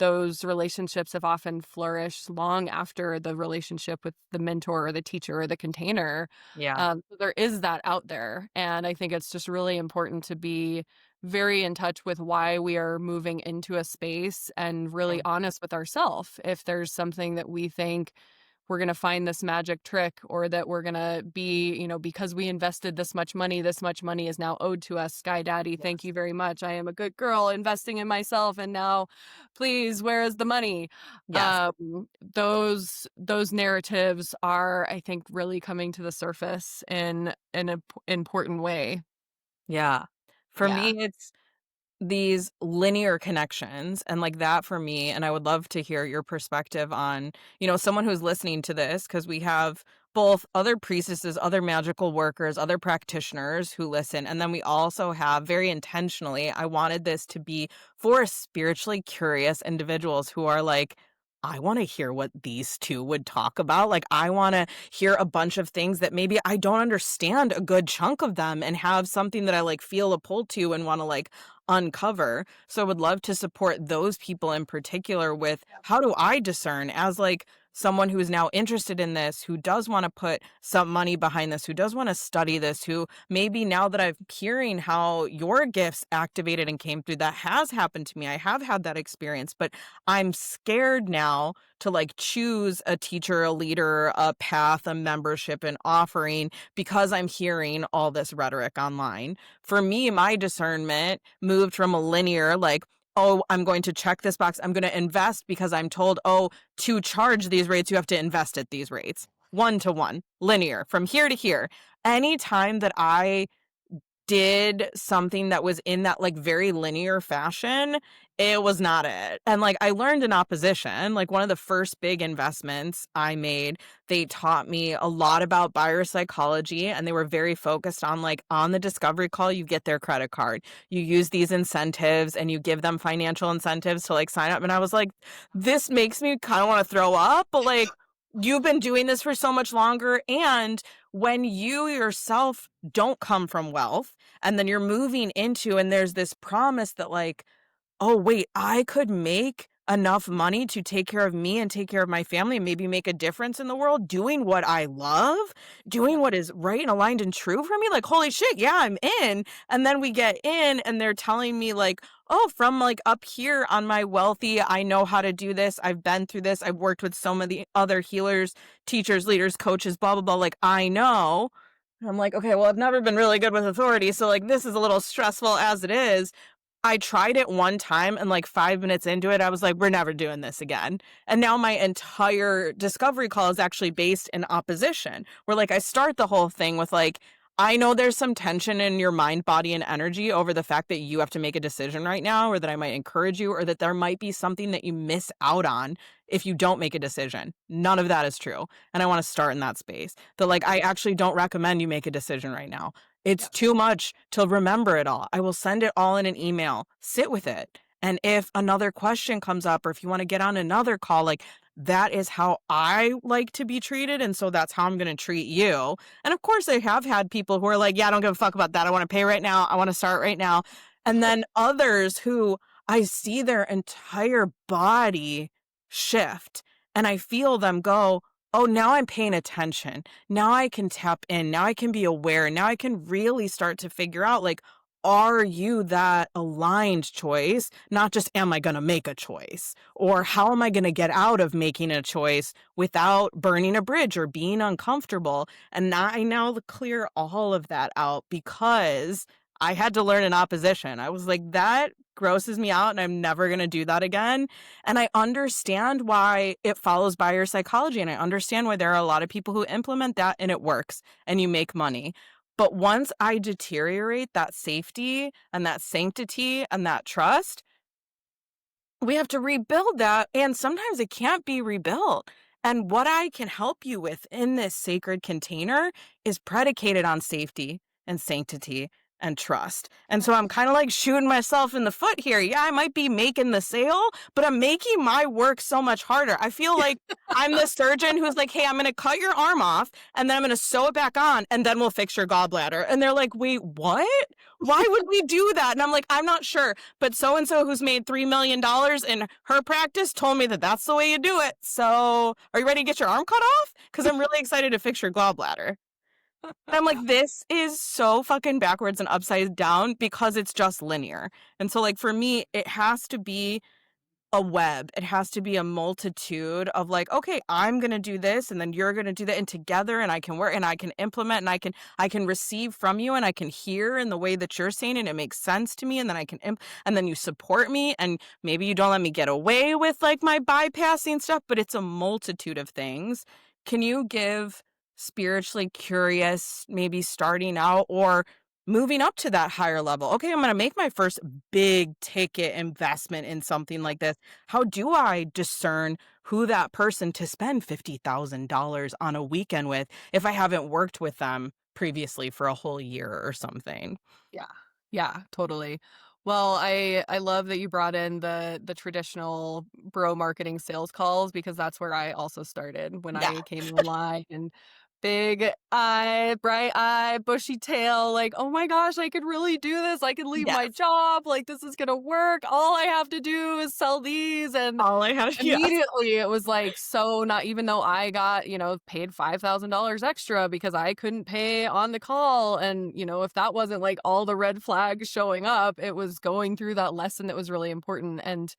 those relationships have often flourished long after the relationship with the mentor or the teacher or the container.
Yeah.
So there is that out there. And I think it's just really important to be very in touch with why we are moving into a space and really
Mm.
honest with ourselves. If there's something that we think we're going to find this magic trick, or that we're going to be, because we invested this much money is now owed to us. Sky Daddy, thank
Yes.
you very much. I am a good girl investing in myself. And now, please, where is the money?
Yes.
Those narratives are, I think, really coming to the surface in an important way.
Yeah. For me,
Yeah.
it's these linear connections and like that for me, and I would love to hear your perspective on, someone who's listening to this, because we have both other priestesses, other magical workers, other practitioners who listen, and then we also have, very intentionally, I wanted this to be for spiritually curious individuals who are like, I want to hear what these two would talk about. Like, I want to hear a bunch of things that maybe I don't understand a good chunk of them, and have something that I like feel a pull to and want to like uncover. So I would love to support those people in particular with, how do I discern, as like someone who is now interested in this, who does want to put some money behind this, who does want to study this, who maybe, now that I'm hearing how your gifts activated and came through, that has happened to me. I have had that experience, but I'm scared now to like choose a teacher, a leader, a path, a membership, an offering, because I'm hearing all this rhetoric online. For me, my discernment moved from a linear, like, oh, I'm going to check this box, I'm going to invest because I'm told, oh, to charge these rates, you have to invest at these rates. 1 to 1, linear, from here to here. Anytime that I did something that was in that like very linear fashion, it was not it. And like, I learned in opposition, like one of the first big investments I made, they taught me a lot about buyer psychology, and they were very focused on like, on the discovery call, you get their credit card, you use these incentives and you give them financial incentives to like sign up. And I was like, this makes me kind of want to throw up, but like, you've been doing this for so much longer. And when you yourself don't come from wealth, and then you're moving into, and there's this promise that like, oh, wait, I could make enough money to take care of me and take care of my family and maybe make a difference in the world doing what I love, doing what is right and aligned and true for me. Like, holy shit, yeah, I'm in. And then we get in and they're telling me like, oh, from like up here on my wealthy, I know how to do this. I've been through this. I've worked with so many other healers, teachers, leaders, coaches, blah, blah, blah. Like, I know. And I'm like, okay, well, I've never been really good with authority. So like, this is a little stressful as it is. I tried it one time, and like 5 minutes into it, I was like, we're never doing this again. And now my entire discovery call is actually based in opposition, where like I start the whole thing with like, I know there's some tension in your mind, body, and energy over the fact that you have to make a decision right now, or that I might encourage you, or that there might be something that you miss out on if you don't make a decision. None of that is true. And I want to start in that space that like, I actually don't recommend you make a decision right now. It's too much to remember it all. I will send it all in an email. Sit with it. And if another question comes up, or if you want to get on another call, like, that is how I like to be treated. And so that's how I'm going to treat you. And of course, I have had people who are like, yeah, I don't give a fuck about that. I want to pay right now. I want to start right now. And then others who I see their entire body shift, and I feel them go, oh, now I'm paying attention. Now I can tap in. Now I can be aware. Now I can really start to figure out, like, are you that aligned choice? Not just, am I going to make a choice? Or how am I going to get out of making a choice without burning a bridge or being uncomfortable? And now I now clear all of that out, because I had to learn in opposition. I was like, that grosses me out and I'm never going to do that again. And I understand why it follows buyer psychology. And I understand why there are a lot of people who implement that and it works and you make money. But once I deteriorate that safety and that sanctity and that trust, we have to rebuild that. And sometimes it can't be rebuilt. And what I can help you with in this sacred container is predicated on safety and sanctity and trust. And so I'm kind of like shooting myself in the foot here. Yeah, I might be making the sale, but I'm making my work so much harder. I feel like I'm the surgeon who's like, hey, I'm going to cut your arm off and then I'm going to sew it back on and then we'll fix your gallbladder. And they're like, wait, what? Why would we do that? And I'm like, I'm not sure. But so and so who's made $3 million in her practice told me that that's the way you do it. So are you ready to get your arm cut off? Because I'm really excited to fix your gallbladder. And I'm like, this is so fucking backwards and upside down because it's just linear. And so, like, for me, it has to be a web. It has to be a multitude of like, okay, I'm going to do this and then you're going to do that and together and I can work and I can implement and I can receive from you and I can hear in the way that you're saying and it makes sense to me and then I can and then you support me and maybe you don't let me get away with like my bypassing stuff, but it's a multitude of things. Can you give spiritually curious, maybe starting out or moving up to that higher level? Okay, I'm going to make my first big ticket investment in something like this. How do I discern who that person to spend $50,000 on a weekend with if I haven't worked with them previously for a whole year or something?
Yeah. Yeah, totally. Well, I love that you brought in the traditional bro marketing sales calls because that's where I also started when
Yeah.
I came online and big eye, bright eye, bushy tail, like, "Oh my gosh, I could really do this. I could leave my
Yes.
job. Like this is gonna work. All I have to do is sell these." And
All I have, yes.
immediately, it was like, so not even though I got, paid $5,000 extra because I couldn't pay on the call. And, if that wasn't like all the red flags showing up, it was going through that lesson that was really important. And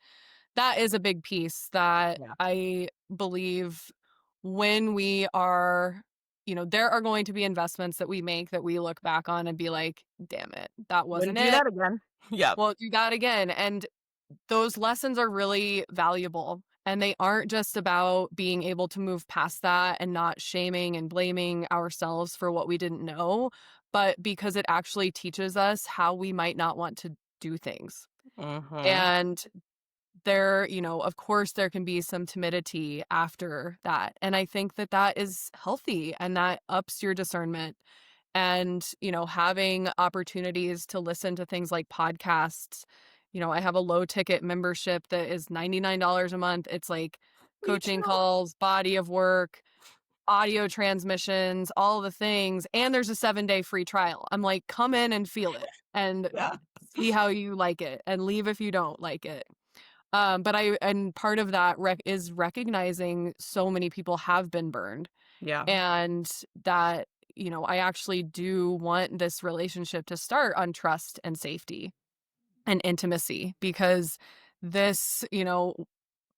that is a big piece that
Yeah.
I believe when we are, there are going to be investments that we make that we look back on and be like, damn it, that
Wouldn't
wasn't
do
it.
that again. Yep.
Well, do that again. And those lessons are really valuable, and they aren't just about being able to move past that and not shaming and blaming ourselves for what we didn't know, but because it actually teaches us how we might not want to do things.
Mm-hmm.
And there, of course, there can be some timidity after that. And I think that that is healthy and that ups your discernment. And, having opportunities to listen to things like podcasts. I have a low ticket membership that is $99 a month. It's like
Me too.
coaching calls, body of work, audio transmissions, all the things. And there's a 7-day free trial. I'm like, come in and feel it and
Yeah.
see how you like it and leave if you don't like it. And part of that is recognizing so many people have been burned
Yeah.
and that, I actually do want this relationship to start on trust and safety and intimacy because this,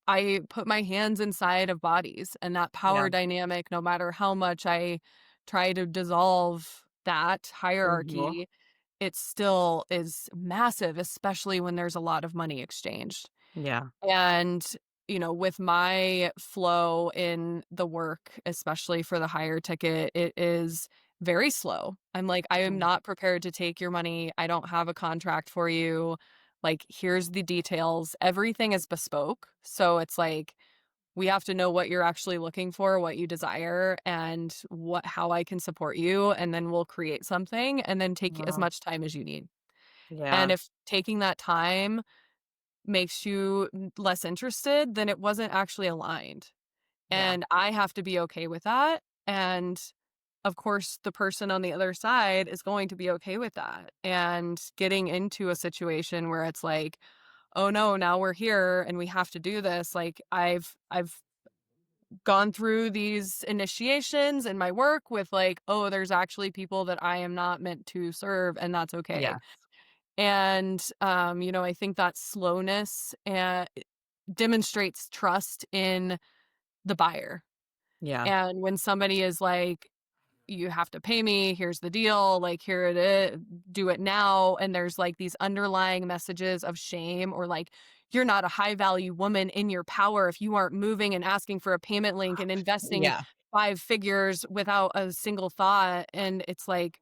I put my hands inside of bodies and that
Yeah.
power dynamic, no matter how much I try to dissolve that
Mm-hmm.
hierarchy, it still is massive, especially when there's a lot of money exchanged.
Yeah.
And, with my flow in the work, especially for the higher ticket, it is very slow. I'm like, I am
Mm.
not prepared to take your money. I don't have a contract for you. Like, here's the details. Everything is bespoke. So it's like, we have to know what you're actually looking for, what you desire, and how I can support you. And then we'll create something and then take as
Wow.
much time as you need. And
Yeah.
if taking that time makes you less interested, then it wasn't actually aligned.
Yeah.
And I have to be okay with that. And of course, the person on the other side is going to be okay with that. And getting into a situation where it's like, oh no, now we're here and we have to do this. Like I've gone through these initiations in my work with like, oh, there's actually people that I am not meant to serve, and that's okay.
Yeah.
And I think that slowness demonstrates trust in the buyer.
Yeah.
And when somebody is like, you have to pay me, here's the deal, like here it is, do it now. And there's like these underlying messages of shame or like, you're not a high value woman in your power if you aren't moving and asking for a payment link and investing
Yeah.
5 figures without a single thought. And it's like,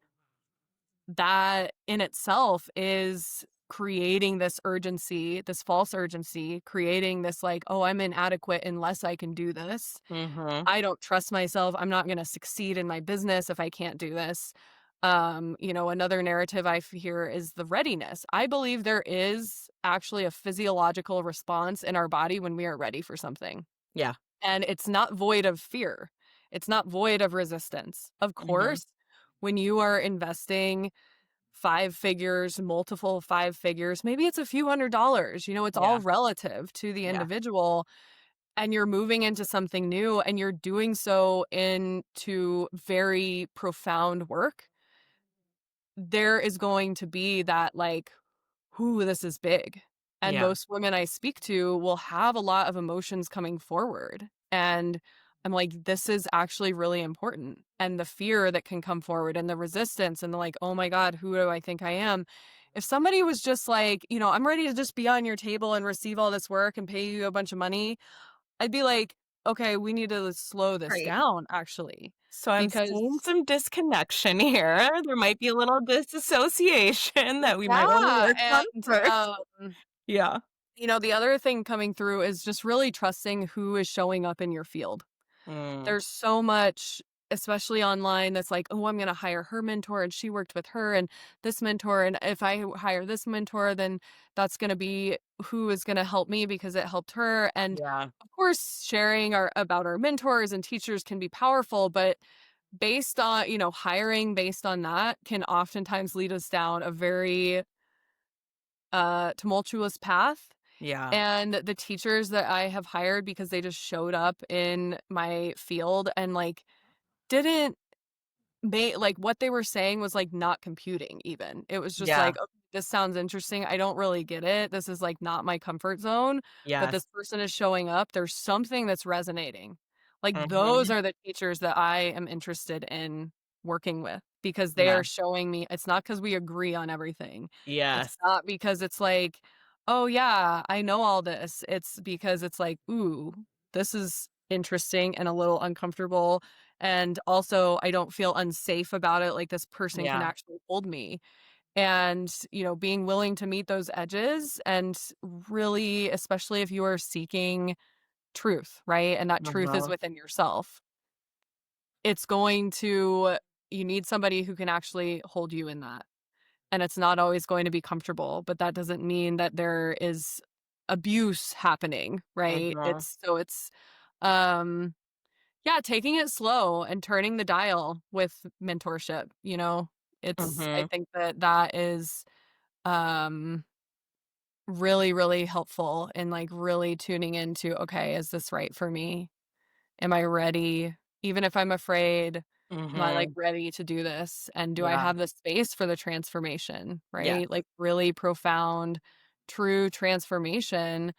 that in itself is creating this urgency, this false urgency, creating this like, oh, I'm inadequate unless I can do this.
Mm-hmm.
I don't trust myself. I'm not going to succeed in my business if I can't do this. Another narrative hear is the readiness. I believe there is actually a physiological response in our body when we are ready for something.
Yeah.
And it's not void of fear. It's not void of resistance. Of
Mhm.
course, when you are investing 5 figures, multiple 5 figures, maybe it's a few $100s, it's all
Yeah.
relative to the
Yeah.
individual, and you're moving into something new and you're doing so into very profound work, there is going to be that, like, "Ooh, this is big." And
Yeah.
most women I speak to will have a lot of emotions coming forward, and I'm like, "This is actually really important." And the fear that can come forward and the resistance and the, like, "Oh my god, who do I think I am?" If somebody was just like, "I'm ready to just be on your table and receive all this work and pay you a bunch of money," I'd be like, "Okay, we need to slow this
Right.
down, actually."
So I'm
Because
seeing some disconnection here. There might be a little disassociation that we might wanna
yeah,
work on first. Yeah.
the other thing coming through is just really trusting who is showing up in your field.
Mm.
There's so much, especially online, that's like, "Oh, I'm gonna hire her mentor, and she worked with her, and this mentor, and if I hire this mentor, then that's gonna be who is gonna help me because it helped her." And
Yeah.
of course, sharing about our mentors and teachers can be powerful, but based on, hiring based on that can oftentimes lead us down a very tumultuous path.
Yeah.
And the teachers that I have hired because they just showed up in my field and, like, didn't like, what they were saying was, like, not computing even. It was just
Yeah.
like, "Okay, this sounds interesting. I don't really get it. This is, like, not my comfort zone, but
Yes.
this person is showing up. There's something that's resonating." Like, those
Mhm.
are the teachers that I am interested in working with because they
Yeah.
are showing me it's not because we agree on everything. It's
Yes.
not because it's like, "Oh, yeah, I know all this." It's because it's like, "Ooh, this is interesting and a little uncomfortable, and also I don't feel unsafe about it, like, this person can
Yeah.
actually hold me." And, being willing to meet those edges and really, especially if you are seeking truth, right? And that truth is
Mhm.
within yourself. It's going to you need somebody who can actually hold you in that. And it's not always going to be comfortable, but that doesn't mean that there is abuse happening, right?
Mhm.
It's yeah, taking it slow and turning the dial with mentorship, I
Mhm.
think that that is, um, really, really helpful in, like, really tuning into, "Okay, is this right for me? Am I ready? Even if I'm afraid, am I, like,
Mhm.
ready to do this? And do I
Yeah.
have the space for the transformation?"
Yes.
Right? Like, really profound, true transformation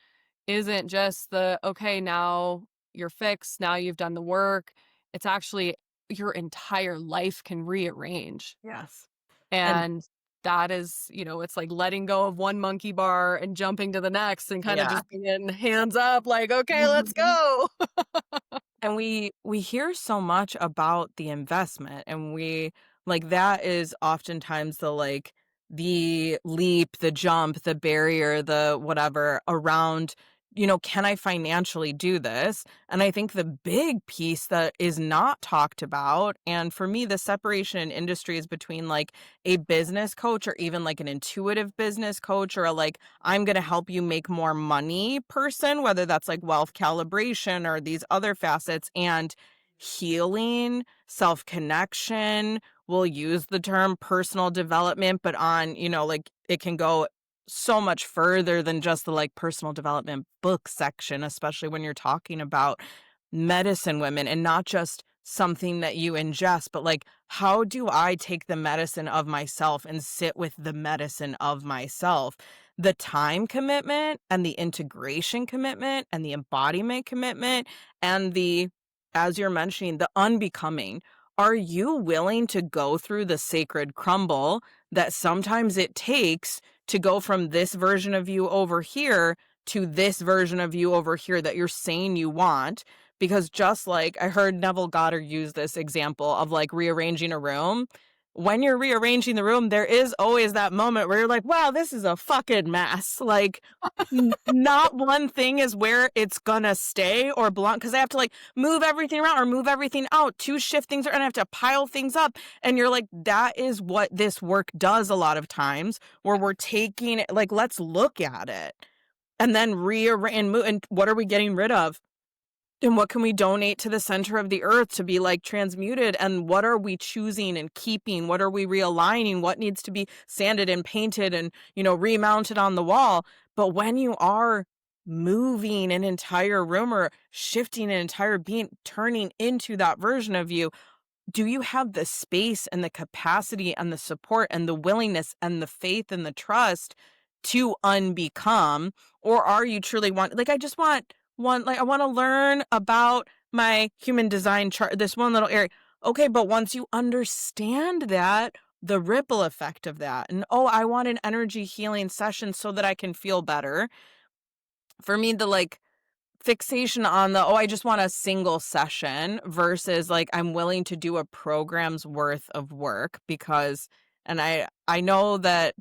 isn't just the, "Okay, now you're fixed, now you've done the work." It's actually your entire life can rearrange,
Yes. And
and that is, it's like letting go of one monkey bar and jumping to the next and kinda
yeah.
just being hands up like, "Okay, let's
Mhm.
go."
And we hear so much about the investment, and we like that is oftentimes the leap, the jump, the barrier, the whatever around, can I financially do this? And I think the big piece that is not talked about, and for me, the separation in industries between like a business coach or even like an intuitive business coach or a like I'm going to help you make more money person, whether that's like wealth calibration or these other facets, and healing, self connection. We'll use the term personal development, but on, like it can go so much further than just the like personal development book section, especially when you're talking about medicine women and not just something that you ingest, but like, how do I take the medicine of myself and sit with the medicine of myself? The time commitment and the integration commitment and the embodiment commitment and as you're mentioning, the unbecoming. Are you willing to go through the sacred crumble that sometimes it takes to go from this version of you over here to this version of you over here that you're saying you want? Because just like I heard Neville Goddard use this example of like rearranging a room, when you're rearranging the room, there is always that moment where you're like, wow, this is a fucking mess. Like, not one thing is where it's gonna stay or belong, because I have to like move everything around or move everything out to shift things, and I have to pile things up. And you're like, that is what this work does a lot of times, where we're taking it, like, let's look at it and then rearrange and move. And what are we getting rid of? And what can we donate to the center of the earth to be like transmuted? And what are we choosing and keeping? What are we realigning? What needs to be sanded and painted and, remounted on the wall? But when you are moving an entire room or shifting an entire being, turning into that version of you, do you have the space and the capacity and the support and the willingness and the faith and the trust to unbecome? Or are you truly like, I just want one, like, I want to learn about my human design chart, this one little area. Okay, but once you understand that, the ripple effect of that, and oh, I want an energy healing session so that I can feel better. For me, the like fixation on the, oh, I just want a single session versus like I'm willing to do a program's worth of work, because, and I know that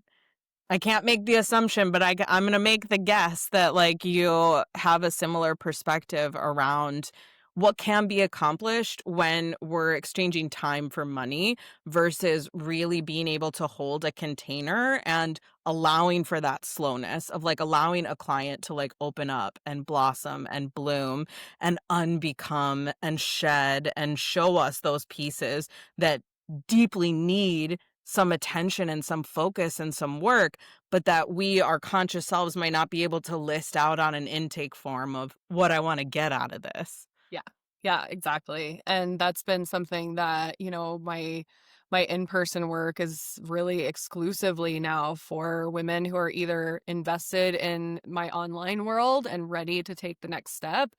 I can't make the assumption, but I'm going to make the guess that like you have a similar perspective around what can be accomplished when we're exchanging time for money versus really being able to hold a container and allowing for that slowness of like allowing a client to like open up and blossom and bloom and unbecome and shed and show us those pieces that deeply need some attention and some focus and some work, but that we, our conscious selves, might not be able to list out on an intake form of what I want to get out of this.
Yeah. Yeah, exactly. And that's been something that, my in-person work is really exclusively now for women who are either invested in my online world and ready to take the next step,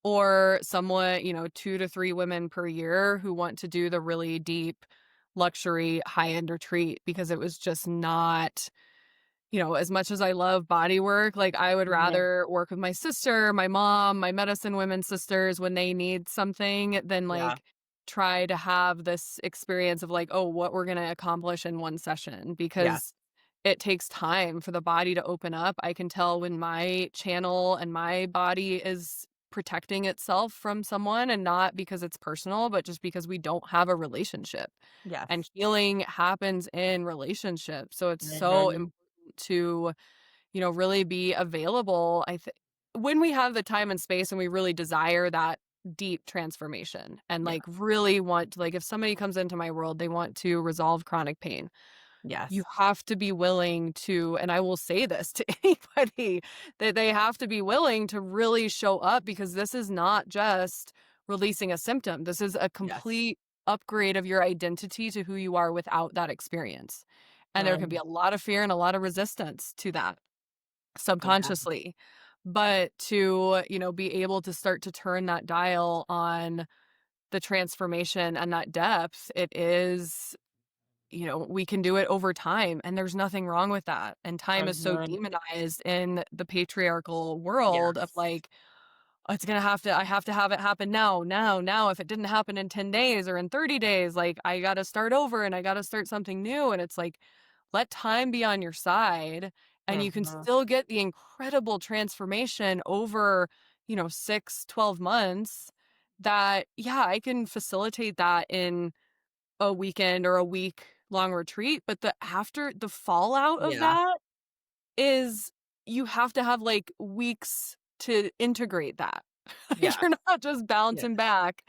or somewhat, 2 to 3 women per year who want to do the really deep luxury high-end retreat, because it was just not, as much as I love body work, like, I would
Mhm.
rather work with my sister, my mom, my medicine women sisters when they need something than,
Yeah.
like, try to have this experience of, like, oh, what we're gonna accomplish in one session,
Yes.
because it takes time for the body to open up. I can tell when my channel and my body is protecting itself from someone, and not because it's personal, but just because we don't have a relationship. And
Yes.
healing happens in relationships. So it's so
Mhm.
important to, really be available. I think when we have the time and space and we really desire that deep transformation and
Yeah.
like really want to, like, if somebody comes into my world, they want to resolve chronic pain. You
Yes.
have to be willing to, and I will say this to anybody, that they have to be willing to really show up, because this is not just releasing a symptom. This is a
Yes.
complete upgrade of your identity to who you are without that experience. And there can be
Um,
a lot of fear and a lot of resistance to that
yeah.
subconsciously. But to, be able to start to turn that dial on the transformation and that depth, it is, we can do it over time, and there's nothing wrong with that. And time is so
Mhm.
demonized in the patriarchal world of
Yes.
like, "Oh, I have to have it happen now, now, now. If it didn't happen in 10 days or in 30 days, like, I gotta start over and I gotta start something new." And it's like, let time be on your side, and you can
Mhm.
still get the incredible transformation over, 6, 12 months that, yeah, I can facilitate that in a weekend or a week long retreat. But the fallout of
Yeah.
that is, you have to have like weeks to integrate that.
Yeah.
You're not just
Yeah.
bouncing back.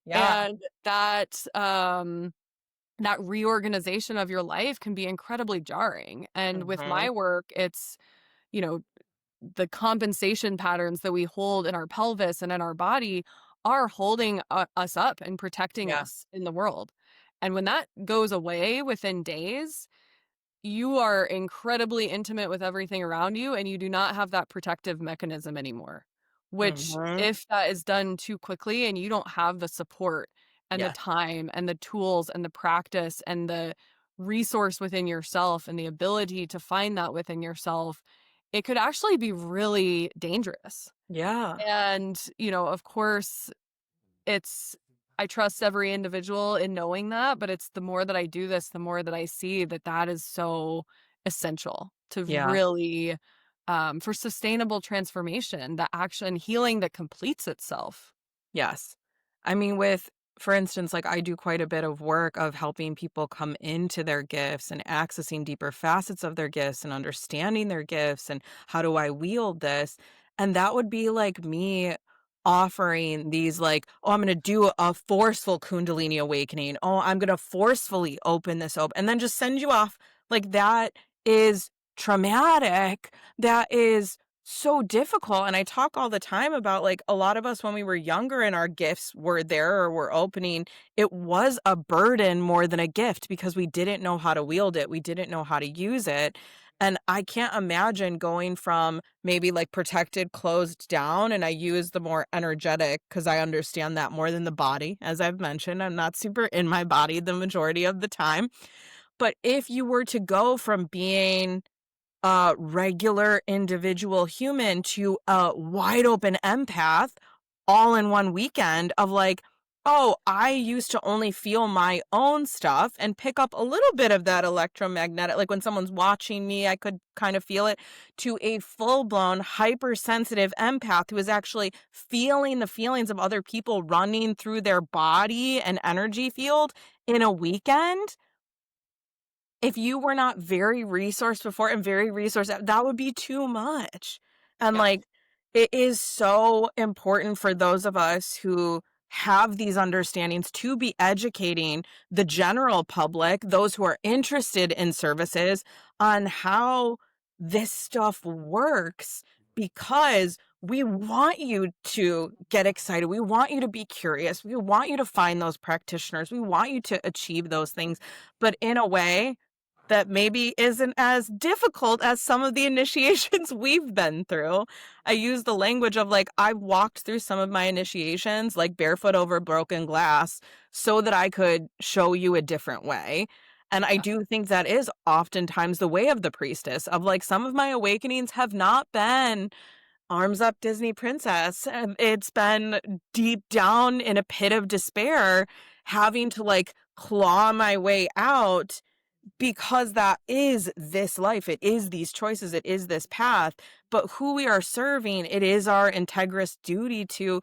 Yeah.
And that reorganization of your life can be incredibly jarring. And with
Mhm.
my work, it's, you know, the compensation patterns that we hold in our pelvis and in our body are holding us up and protecting
Yeah.
us in the world. And when that goes away within days, you are incredibly intimate with everything around you, and you do not have that protective mechanism anymore. Which,
Mhm.
if that is done too quickly and you don't have the support and the
Yes.
time and the tools and the practice and the resource within yourself and the ability to find that within yourself, it could actually be really dangerous.
Yeah.
And, of course, it's I trust every individual in knowing that, but it's the more that I do this, the more that I see that that is so essential to
Yeah.
really, for sustainable transformation, the action healing that completes itself.
Yes. I mean, for instance, like I do quite a bit of work of helping people come into their gifts and accessing deeper facets of their gifts and understanding their gifts and how do I wield this? And that would be like me offering these, like, oh, I'm going to do a forceful Kundalini awakening. Oh, I'm going to forcefully open this open and then just send you off. Like that is traumatic. That is so difficult. And I talk all the time about like a lot of us when we were younger and our gifts were there or were opening, it was a burden more than a gift because we didn't know how to wield it. We didn't know how to use it. And I can't imagine going from maybe like protected, closed down. And I use the more energetic because I understand that more than the body. As I've mentioned, I'm not super in my body the majority of the time. But if you were to go from being a regular individual human to a wide open empath all in one weekend of like, oh, I used to only feel my own stuff and pick up a little bit of that electromagnetic, like when someone's watching me, I could kind of feel it, to a full blown hypersensitive empath who is actually feeling the feelings of other people running through their body and energy field in a weekend. If you were not very resourced before and very resourced, that would be too much. And
Yeah.
like, it is so important for those of us who have these understandings to be educating the general public, those who are interested in services, on how this stuff works because we want you to get excited. We want you to be curious. We want you to find those practitioners. We want you to achieve those things, but in a way that maybe isn't as difficult as some of the initiations we've been through. I use the language of like, I've walked through some of my initiations, like barefoot over broken glass, so that I could show you a different way. And I
Yeah.
do think that is oftentimes the way of the priestess, of like, some of my awakenings have not been arms up Disney princess. And it's been deep down in a pit of despair, having to like claw my way out because that is this life. It is these choices. It is this path. But who we are serving, it is our integrous duty to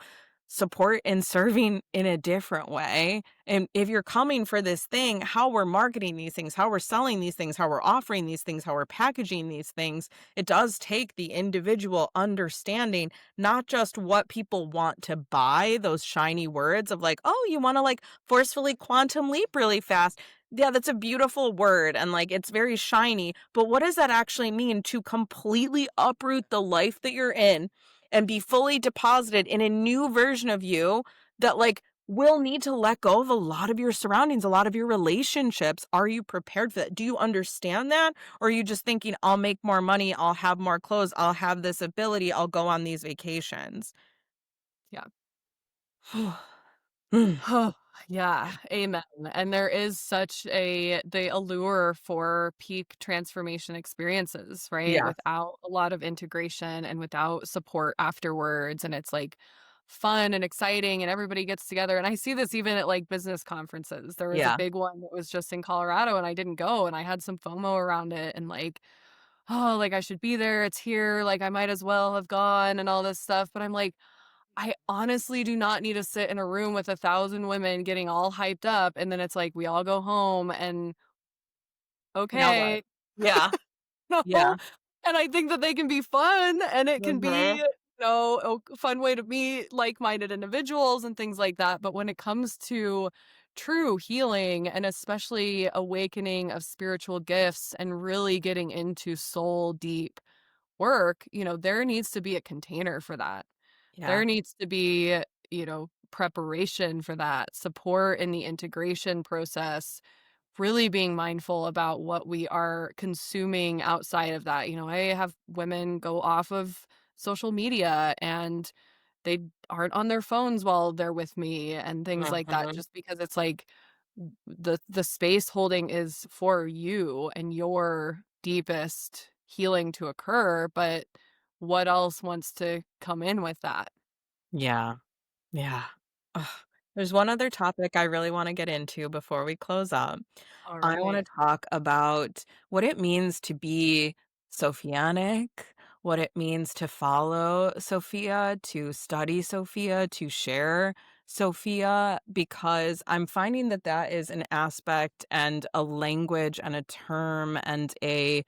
support and serving in a different way. And if you're coming for this thing, how we're marketing these things, how we're selling these things, how we're offering these things, how we're packaging these things, it does take the individual understanding, not just what people want to buy, those shiny words of like, oh, you want to like forcefully quantum leap really fast. Yeah, that's a beautiful word and like it's very shiny, but what does that actually mean to completely uproot the life that you're in and be fully deposited in a new version of you that like will need to let go of a lot of your surroundings, a lot of your relationships? Are you prepared for that? Do you understand that? Or are you just thinking, I'll make more money, I'll have more clothes, I'll have this ability, I'll go on these vacations?
Yeah.
Mm,
Oh, yeah, amen. And there is such the allure for peak transformation experiences, right?
yeah,
Without a lot of integration and without support afterwards. And it's like fun and exciting and everybody gets together. And I see this even at like business conferences. There was a
yeah,
big one that was just in Colorado and I didn't go and I had some FOMO around it and like, oh, like I should be there. It's here. Like I might as well have gone and all this stuff. But I'm like, I honestly do not need to sit in a room with 1,000 women getting all hyped up, and then it's like we all go home and,
now what?
"Okay."
Yeah,
No,
yeah.
and I think that they can be fun, and it can be,
Mhm.
a fun way to meet like-minded individuals and things like that, but when it comes to true healing, and especially awakening of spiritual gifts and really getting into soul deep work, there needs to be a container for that.
Yeah,
There needs to be, preparation for that, support in the integration process, really being mindful about what we are consuming outside of that. I have women go off of social media and they aren't on their phones while they're with me and things like that
mhm.
just because it's like the space holding is for you and your deepest healing to occur, but what else wants to come in with that?
Yeah, yeah. Ugh. There's one other topic I really want to get into before we close up.
All
I want
right.
to talk about what it means to be Sophanic, what it means to follow Sophia, to study Sophia, to share Sophia, because I'm finding that that is an aspect and a language and a term and a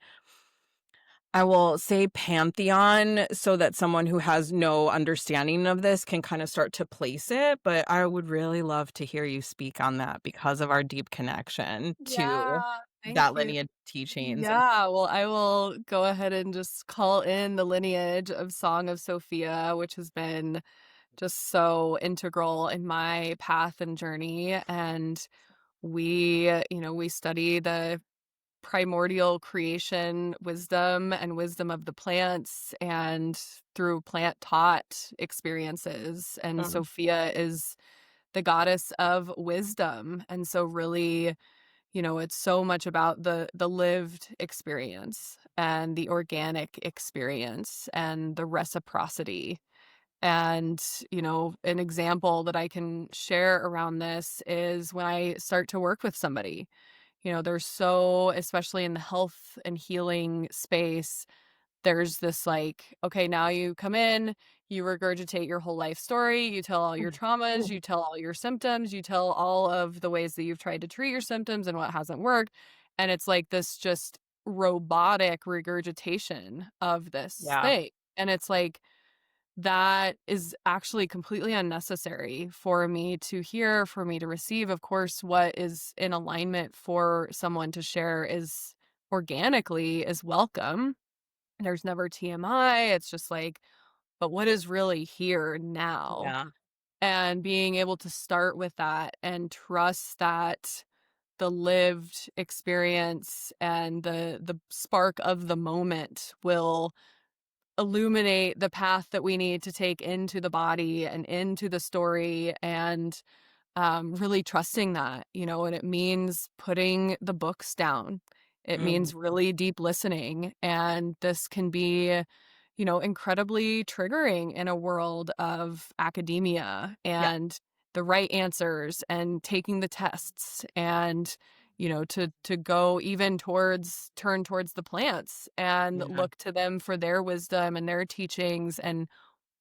I will say pantheon so that someone who has no understanding of this can kind of start to place it, but I would really love to hear you speak on that because of our deep connection to
Yeah,
that
thank you.
lineage teachings and
Yeah, well, I will go ahead and just call in the lineage of Song of Sophia, which has been just so integral in my path and journey. And we study the primordial creation wisdom and wisdom of the plants and through plant taught experiences. And
Mm,
Sophia is the goddess of wisdom. And so really, it's so much about the lived experience and the organic experience and the reciprocity. And, an example that I can share around this is when I start to work with somebody. There's so, especially in the health and healing space, there's this like, okay, now you come in, you regurgitate your whole life story, you tell all your traumas, you tell all your symptoms, you tell all of the ways that you've tried to treat your symptoms and what hasn't worked. And it's like this just robotic regurgitation of this
yeah,
thing. And it's like, that is actually completely unnecessary for me to hear, for me to receive. Of course, what is in alignment for someone to share is organically is welcome. There's never TMI. It's just like, but what is really here now?
yeah,
And being able to start with that and trust that the lived experience and the spark of the moment will illuminate the path that we need to take into the body and into the story, and really trusting that, and it means putting the books down. It
mm,
means really deep listening. And this can be, incredibly triggering in a world of academia
yeah,
and the right answers and taking the tests and, to go even turn towards the plants and
yeah,
look to them for their wisdom and their teachings. And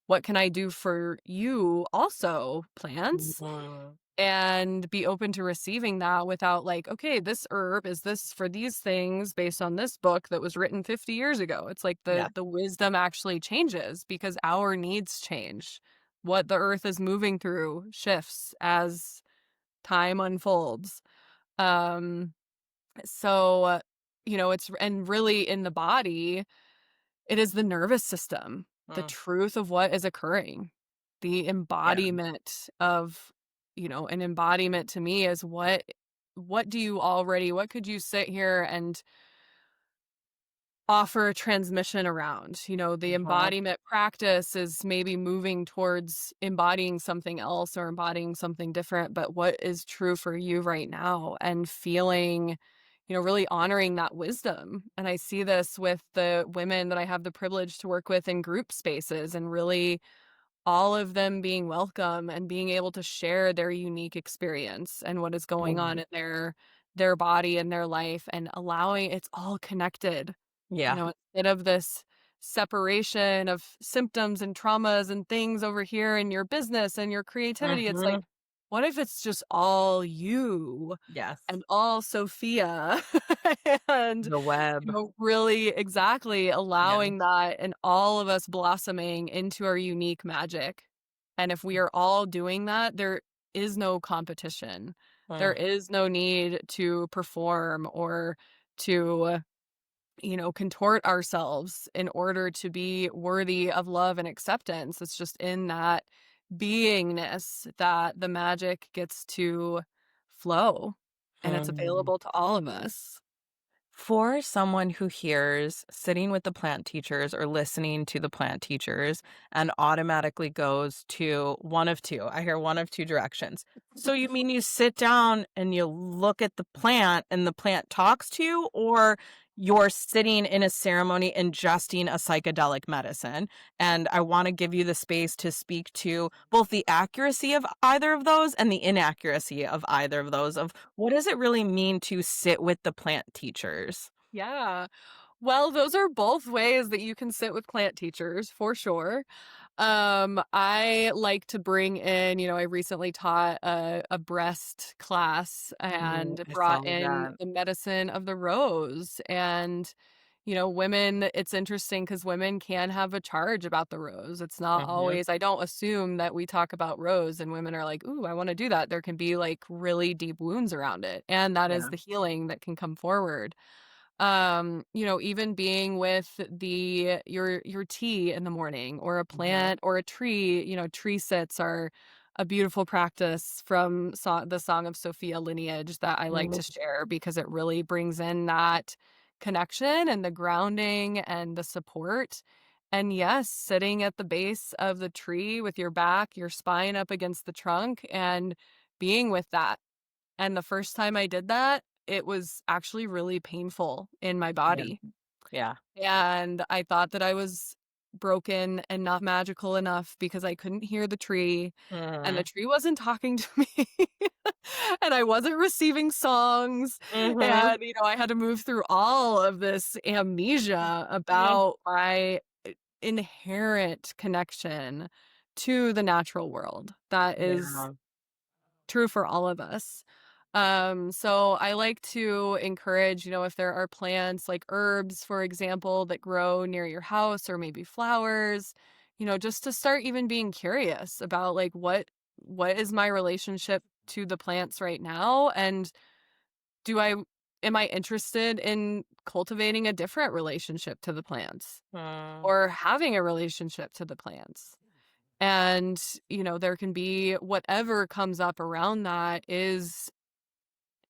what can I do for you also, plants?
mhm,
And be open to receiving that without like, okay, this herb is this for these things based on this book that was written 50 years ago. It's like
yeah,
the wisdom actually changes because our needs change. What the earth is moving through shifts as time unfolds. Um so it's, and really in the body, it is the nervous system, the
mm,
truth of what is occurring, the
yeah,
embodiment of, an embodiment to me is what do you already, what could you sit here and offer a transmission around? The
mhm,
embodiment practice is maybe moving towards embodying something else or embodying something different, but what is true for you right now and feeling, really honoring that wisdom. And I see this with the women that I have the privilege to work with in group spaces, and really all of them being welcome and being able to share their unique experience and what is going
mm,
on in their body and their life, and allowing it's all connected.
yeah,
Instead of this separation of symptoms and traumas and things over here in your business and your creativity, it's like,
mhm,
what if it's just all you
yes,
and all Sophia? And,
the web,
really exactly
yeah,
allowing that and all of us blossoming into our unique magic. And if we are all doing that, there is no competition. There
mm,
is no need to perform or to contort ourselves in order to be worthy of love and acceptance. It's just in that beingness that the magic gets to flow, and it's
mm.
available to all of us.
For someone who hears sitting with the plant teachers or listening to the plant teachers and automatically goes to one of two, I hear one of two directions. So you mean you sit down and you look at the plant and the plant talks to you, or you're sitting in a ceremony ingesting a psychedelic medicine. And I want to give you the space to speak to both the accuracy of either of those and the inaccuracy of either of those, of what does it really mean to sit with the plant teachers?
Yeah. Well, those are both ways that you can sit with plant teachers for sure. I like to bring in, I recently taught a breast class and
I saw
brought in
that.
the medicine of the rose. And, women, it's interesting because women can have a charge about the rose. It's not
Mhm.
always, I don't assume that we talk about rose and women are like, ooh, I want to do that. There can be like really deep wounds around it. And that is
Yeah.
the healing that can come forward. Even being with your tea in the morning or a
Mhm.
plant or a tree. Tree sits are a beautiful practice from the Song of Sophia lineage that I like to
Mhm.
share because it really brings in that connection and the grounding and the support. And yes, sitting at the base of the tree with your back, your spine up against the trunk and being with that. And the first time I did that, it was actually really painful in my
Yeah.
body.
Yeah.
And I thought that I was broken and not magical enough because I couldn't hear the tree and the
Mhm.
tree wasn't talking to me and I wasn't receiving songs.
Mhm.
And, I had to move through all of this amnesia
Mhm.
about my inherent connection to the natural world that is
Yeah.
true for all of us. So I like to encourage, if there are plants like herbs, for example, that grow near your house or maybe flowers, just to start even being curious about like what is my relationship to the plants right now and do I am I interested in cultivating a different relationship to the plants
Mm.
or having a relationship to the plants? And, there can be whatever comes up around that is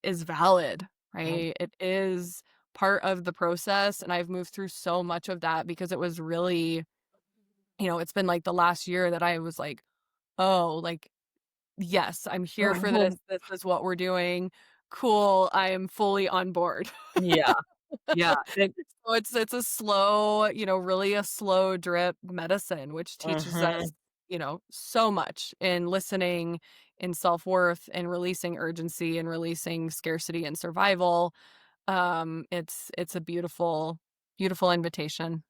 valid,
Mm.
right? It is part of the process, and I've moved through so much of that because it was really, it's been like the last year that I was like, "Oh, like, yes, I'm here for this. This is what we're doing. Cool. I am fully on board."
Yeah. Yeah.
So it's a slow, really a slow drip medicine, which teaches us,
Mhm.
so much in listening, in self-worth, and releasing urgency and releasing scarcity and survival. It's a beautiful, beautiful invitation.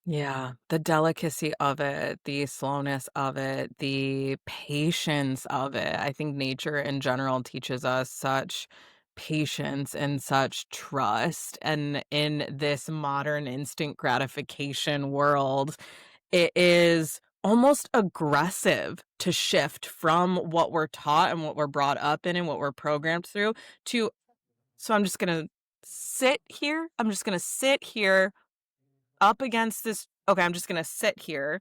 Yeah, the delicacy of it, the slowness of it, the patience of it. I think nature in general teaches us such patience and such trust. And in this modern instant gratification world, it is almost aggressive to shift from what we're taught and what we're brought up in and what we're programmed through to, so I'm just going to sit here. I'm just going to sit here up against this. Okay, I'm just gonna sit here.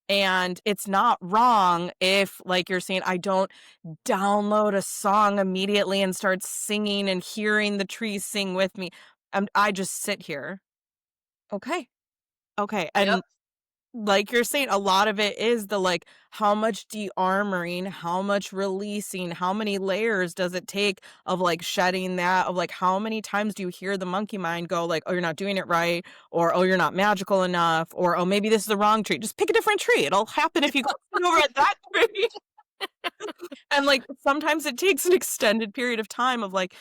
And it's not wrong if, like you're saying, I don't download a song immediately and start singing and hearing the trees sing with me. I just sit here. Okay. Okay.
Yep.
And like you're saying, a lot of it is the like, how much de-armoring, how much releasing, how many layers does it take of like shedding that, of like, how many times do you hear the monkey mind go like, oh, you're not doing it right, or oh, you're not magical enough, or oh, maybe this is the wrong tree. Just pick a different tree. It'll happen if you go sit over at that tree. And like sometimes it takes an extended period of time of like,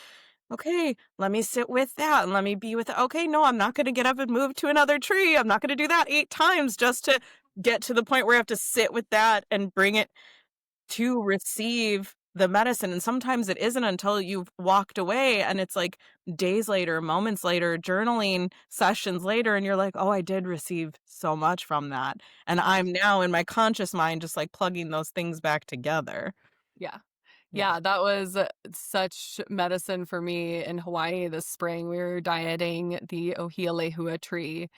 okay, let me sit with that and let me be with it. Okay, no, I'm not going to get up and move to another tree. I'm not going to do that 8 times just to get to the point where I have to sit with that and bring it to receive the medicine. And sometimes it isn't until you've walked away and it's like days later, moments later, journaling sessions later, and you're like, oh, I did receive so much from that. And
Yes.
I'm now in my conscious mind just like plugging those things back together.
Yeah.
Yeah.
Yeah, that was such medicine for me in Hawaii this spring. We were dieting the Ohialehua tree,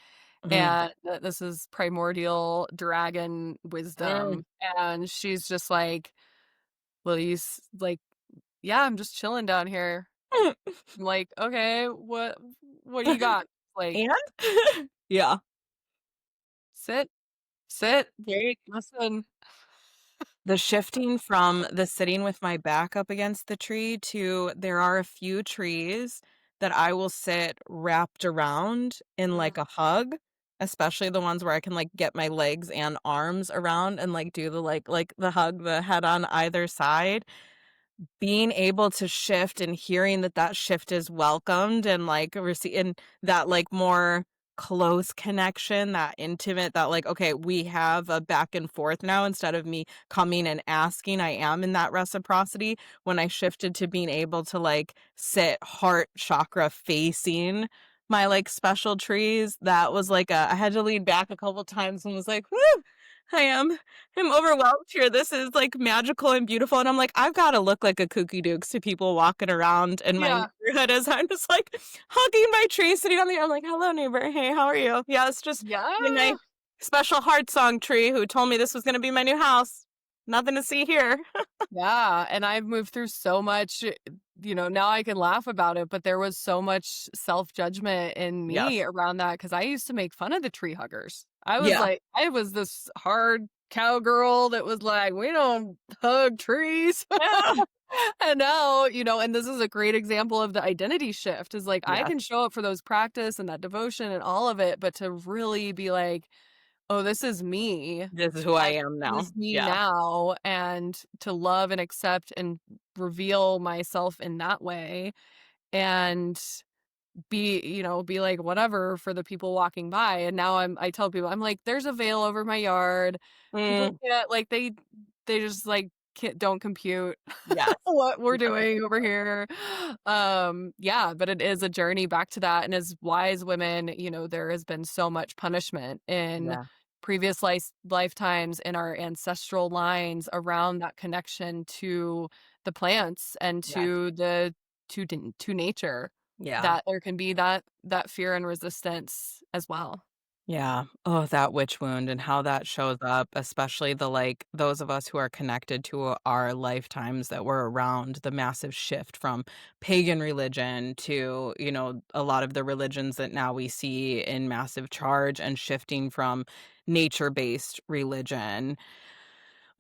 Mm.
and this is primordial dragon
Mm.
wisdom. And she's just like, "Well, like, yeah, I'm just chilling down here." I'm like, "Okay, what do you got?" Like,
And yeah.
sit, sit, wait, listen.
The shifting from the sitting with my back up against the tree to there are a few trees that I will sit wrapped around in,
Mm.
like, a hug, especially the ones where I can, like, get my legs and arms around and, like, do the, like, the hug, the head on either side. Being able to shift and hearing that that shift is welcomed and, like, and that, like, more close connection, that intimate, that, like, okay, we have a back and forth now instead of me coming and asking. I am in that reciprocity. When I shifted to being able to, like, sit heart chakra facing my, like, special trees, that was like I had to lean back a couple times and was like, "Whoo, I'm overwhelmed here. This is, like, magical and beautiful," and I'm like, "I've gotta look like a kooky dukes to people walking around in my
Yeah.
neighborhood," as I'm just, like, hugging my tree, sitting on the I'm like, "Hello, neighbor. Hey, how are you?" Yeah, it's just my
Yeah.
special heart song tree who told me this was gonna be my new house. Nothing to see here.
Yeah, and I've moved through so much, now I can laugh about it, but there was so much self-judgment in me
Yes.
around that because I used to make fun of the tree huggers. I was
Yeah.
like I was this hard cowgirl that was like, "We don't hug trees."
Yeah.
And now, and this is a great example of the identity shift is like I
Yes.
can show up for those practice and that devotion and all of it, but to really be like, "Oh, this is me.
This is who I
And
am
this
now.
is me
Yeah.
now," and to love and accept and reveal myself in that way, and be like, "Whatever," for the people walking by, and now I tell people, I'm like, "There's a veil over my yard." People
Mm,
can't like, they just, like, can't don't compute
yes.
what we're
Yep.
doing over here. Yeah, but it is a journey back to that, and as wise women, there has been so much punishment in
Yeah.
previous lifetimes in our ancestral lines around that connection to the plants and
Yes.
to nature,
Yeah.
that there can be that fear and resistance as well.
Yeah. Oh, that witch wound and how that shows up, especially those of us who are connected to our lifetimes that were around the massive shift from pagan religion to, a lot of the religions that now we see in massive charge and shifting from nature-based religion,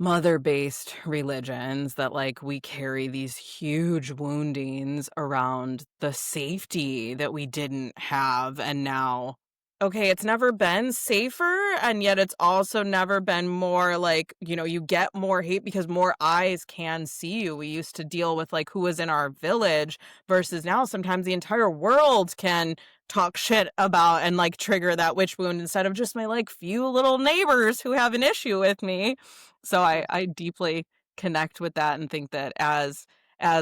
mother-based religions, that, like, we carry these huge woundings around the safety that we didn't have, and now, okay, it's never been safer, and yet it's also never been more, like, you get more hate because more eyes can see you. We used to deal with, like, who was in our village versus now sometimes the entire world can talk shit about and, like, trigger that witch wound instead of just my, like, few little neighbors who have an issue with me. So
Yeah.
I deeply connect with that and think that as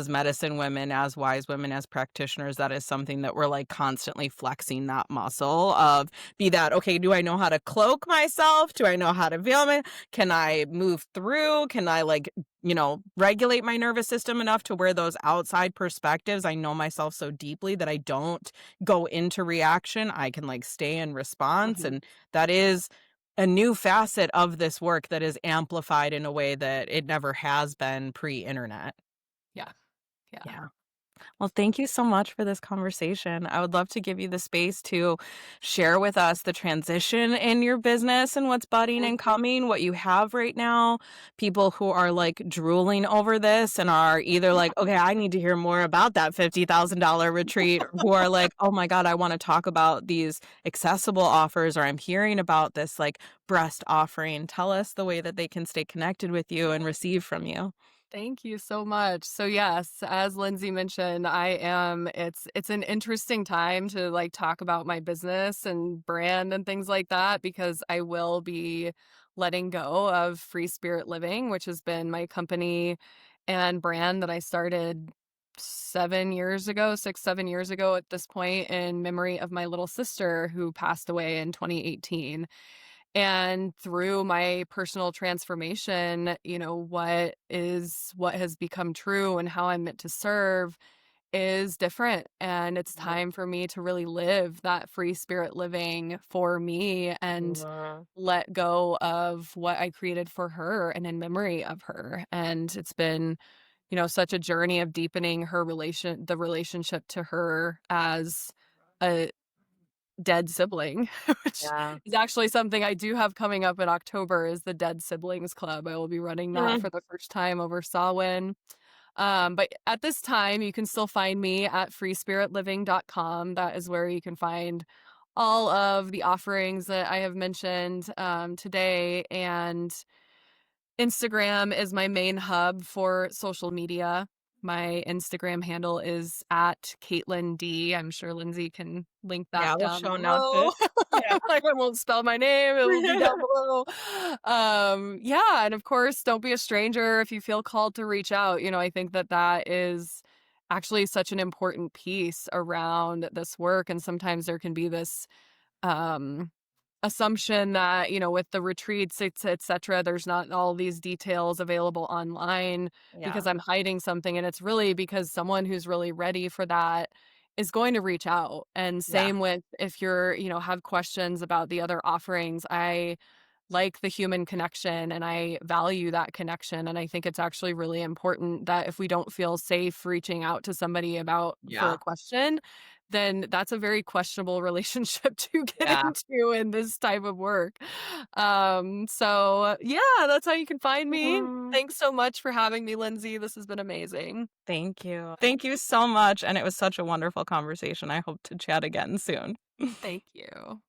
medicine women, as wise women, as practitioners, that is something that we're, like, constantly flexing that muscle of be that, okay, do I know how to cloak myself? Do I know how to veil my can I move through? Can I, like, regulate my nervous system enough to where those outside perspectives, I know myself so deeply that I don't go into reaction. I can, like, stay in response.
Mhm.
And that is a new facet of this work that is amplified in a way that it never has been pre-internet.
Yeah, yeah.
Yeah. Well, thank you so much for this conversation. I would love to give you the space to share with us the transition in your business and what's budding and
Mhm.
coming, what you have right now. People who are, like, drooling over this and are either like, okay, I need to hear more about that $50,000 retreat, or who are like, oh my God, I want to talk about these accessible offers, or I'm hearing about this, like, breast offering. Tell us the way that they can stay connected with you and receive from you.
Thank you so much. So yes, as Lindsay mentioned, it's an interesting time to like talk about my business and brand and things like that because I will be letting go of Free Spirit Living, which has been my company and brand that I started 7 years ago, 6, 7 years ago at this point in memory of my little sister who passed away in 2018. And through my personal transformation, what has become true and how I'm meant to serve is different. And it's time for me to really live that free spirit living for me and
Mhm.
let go of what I created for her and in memory of her. And it's been, such a journey of deepening the relationship to her as a dead sibling, which
Yeah.
is actually something I do have coming up in October is the Dead Siblings Club. I will be running that
Mm.
for the first time over Samhain. But at this time, you can still find me at freespiritliving.com. That is where you can find all of the offerings that I have mentioned today. And Instagram is my main hub for social media. My Instagram handle is at Caytlyn Dee. I'm sure Lindsay can link
Yeah,
that
we'll
down
show notes
below.
it. Yeah.
Like I won't spell my name, it will be down below. Yeah, and of course, don't be a stranger if you feel called to reach out. I think that that is actually such an important piece around this work. And sometimes there can be this um assumption that, with the retreats, et cetera, there's not all these details available online because
Yeah.
I'm hiding something, and it's really because someone who's really ready for that is going to reach out. And
Yeah.
same with if have questions about the other offerings. I like the human connection and I value that connection. And I think it's actually really important that if we don't feel safe reaching out to somebody about for
Yeah.
a question, then that's a very questionable relationship to get
Yeah.
into in this type of work. So yeah, that's how you can find me.
Mhm.
Thanks so much for having me, Lindsay. This has been amazing.
Thank you. Thank you so much, and it was such a wonderful conversation. I hope to chat again soon.
Thank you.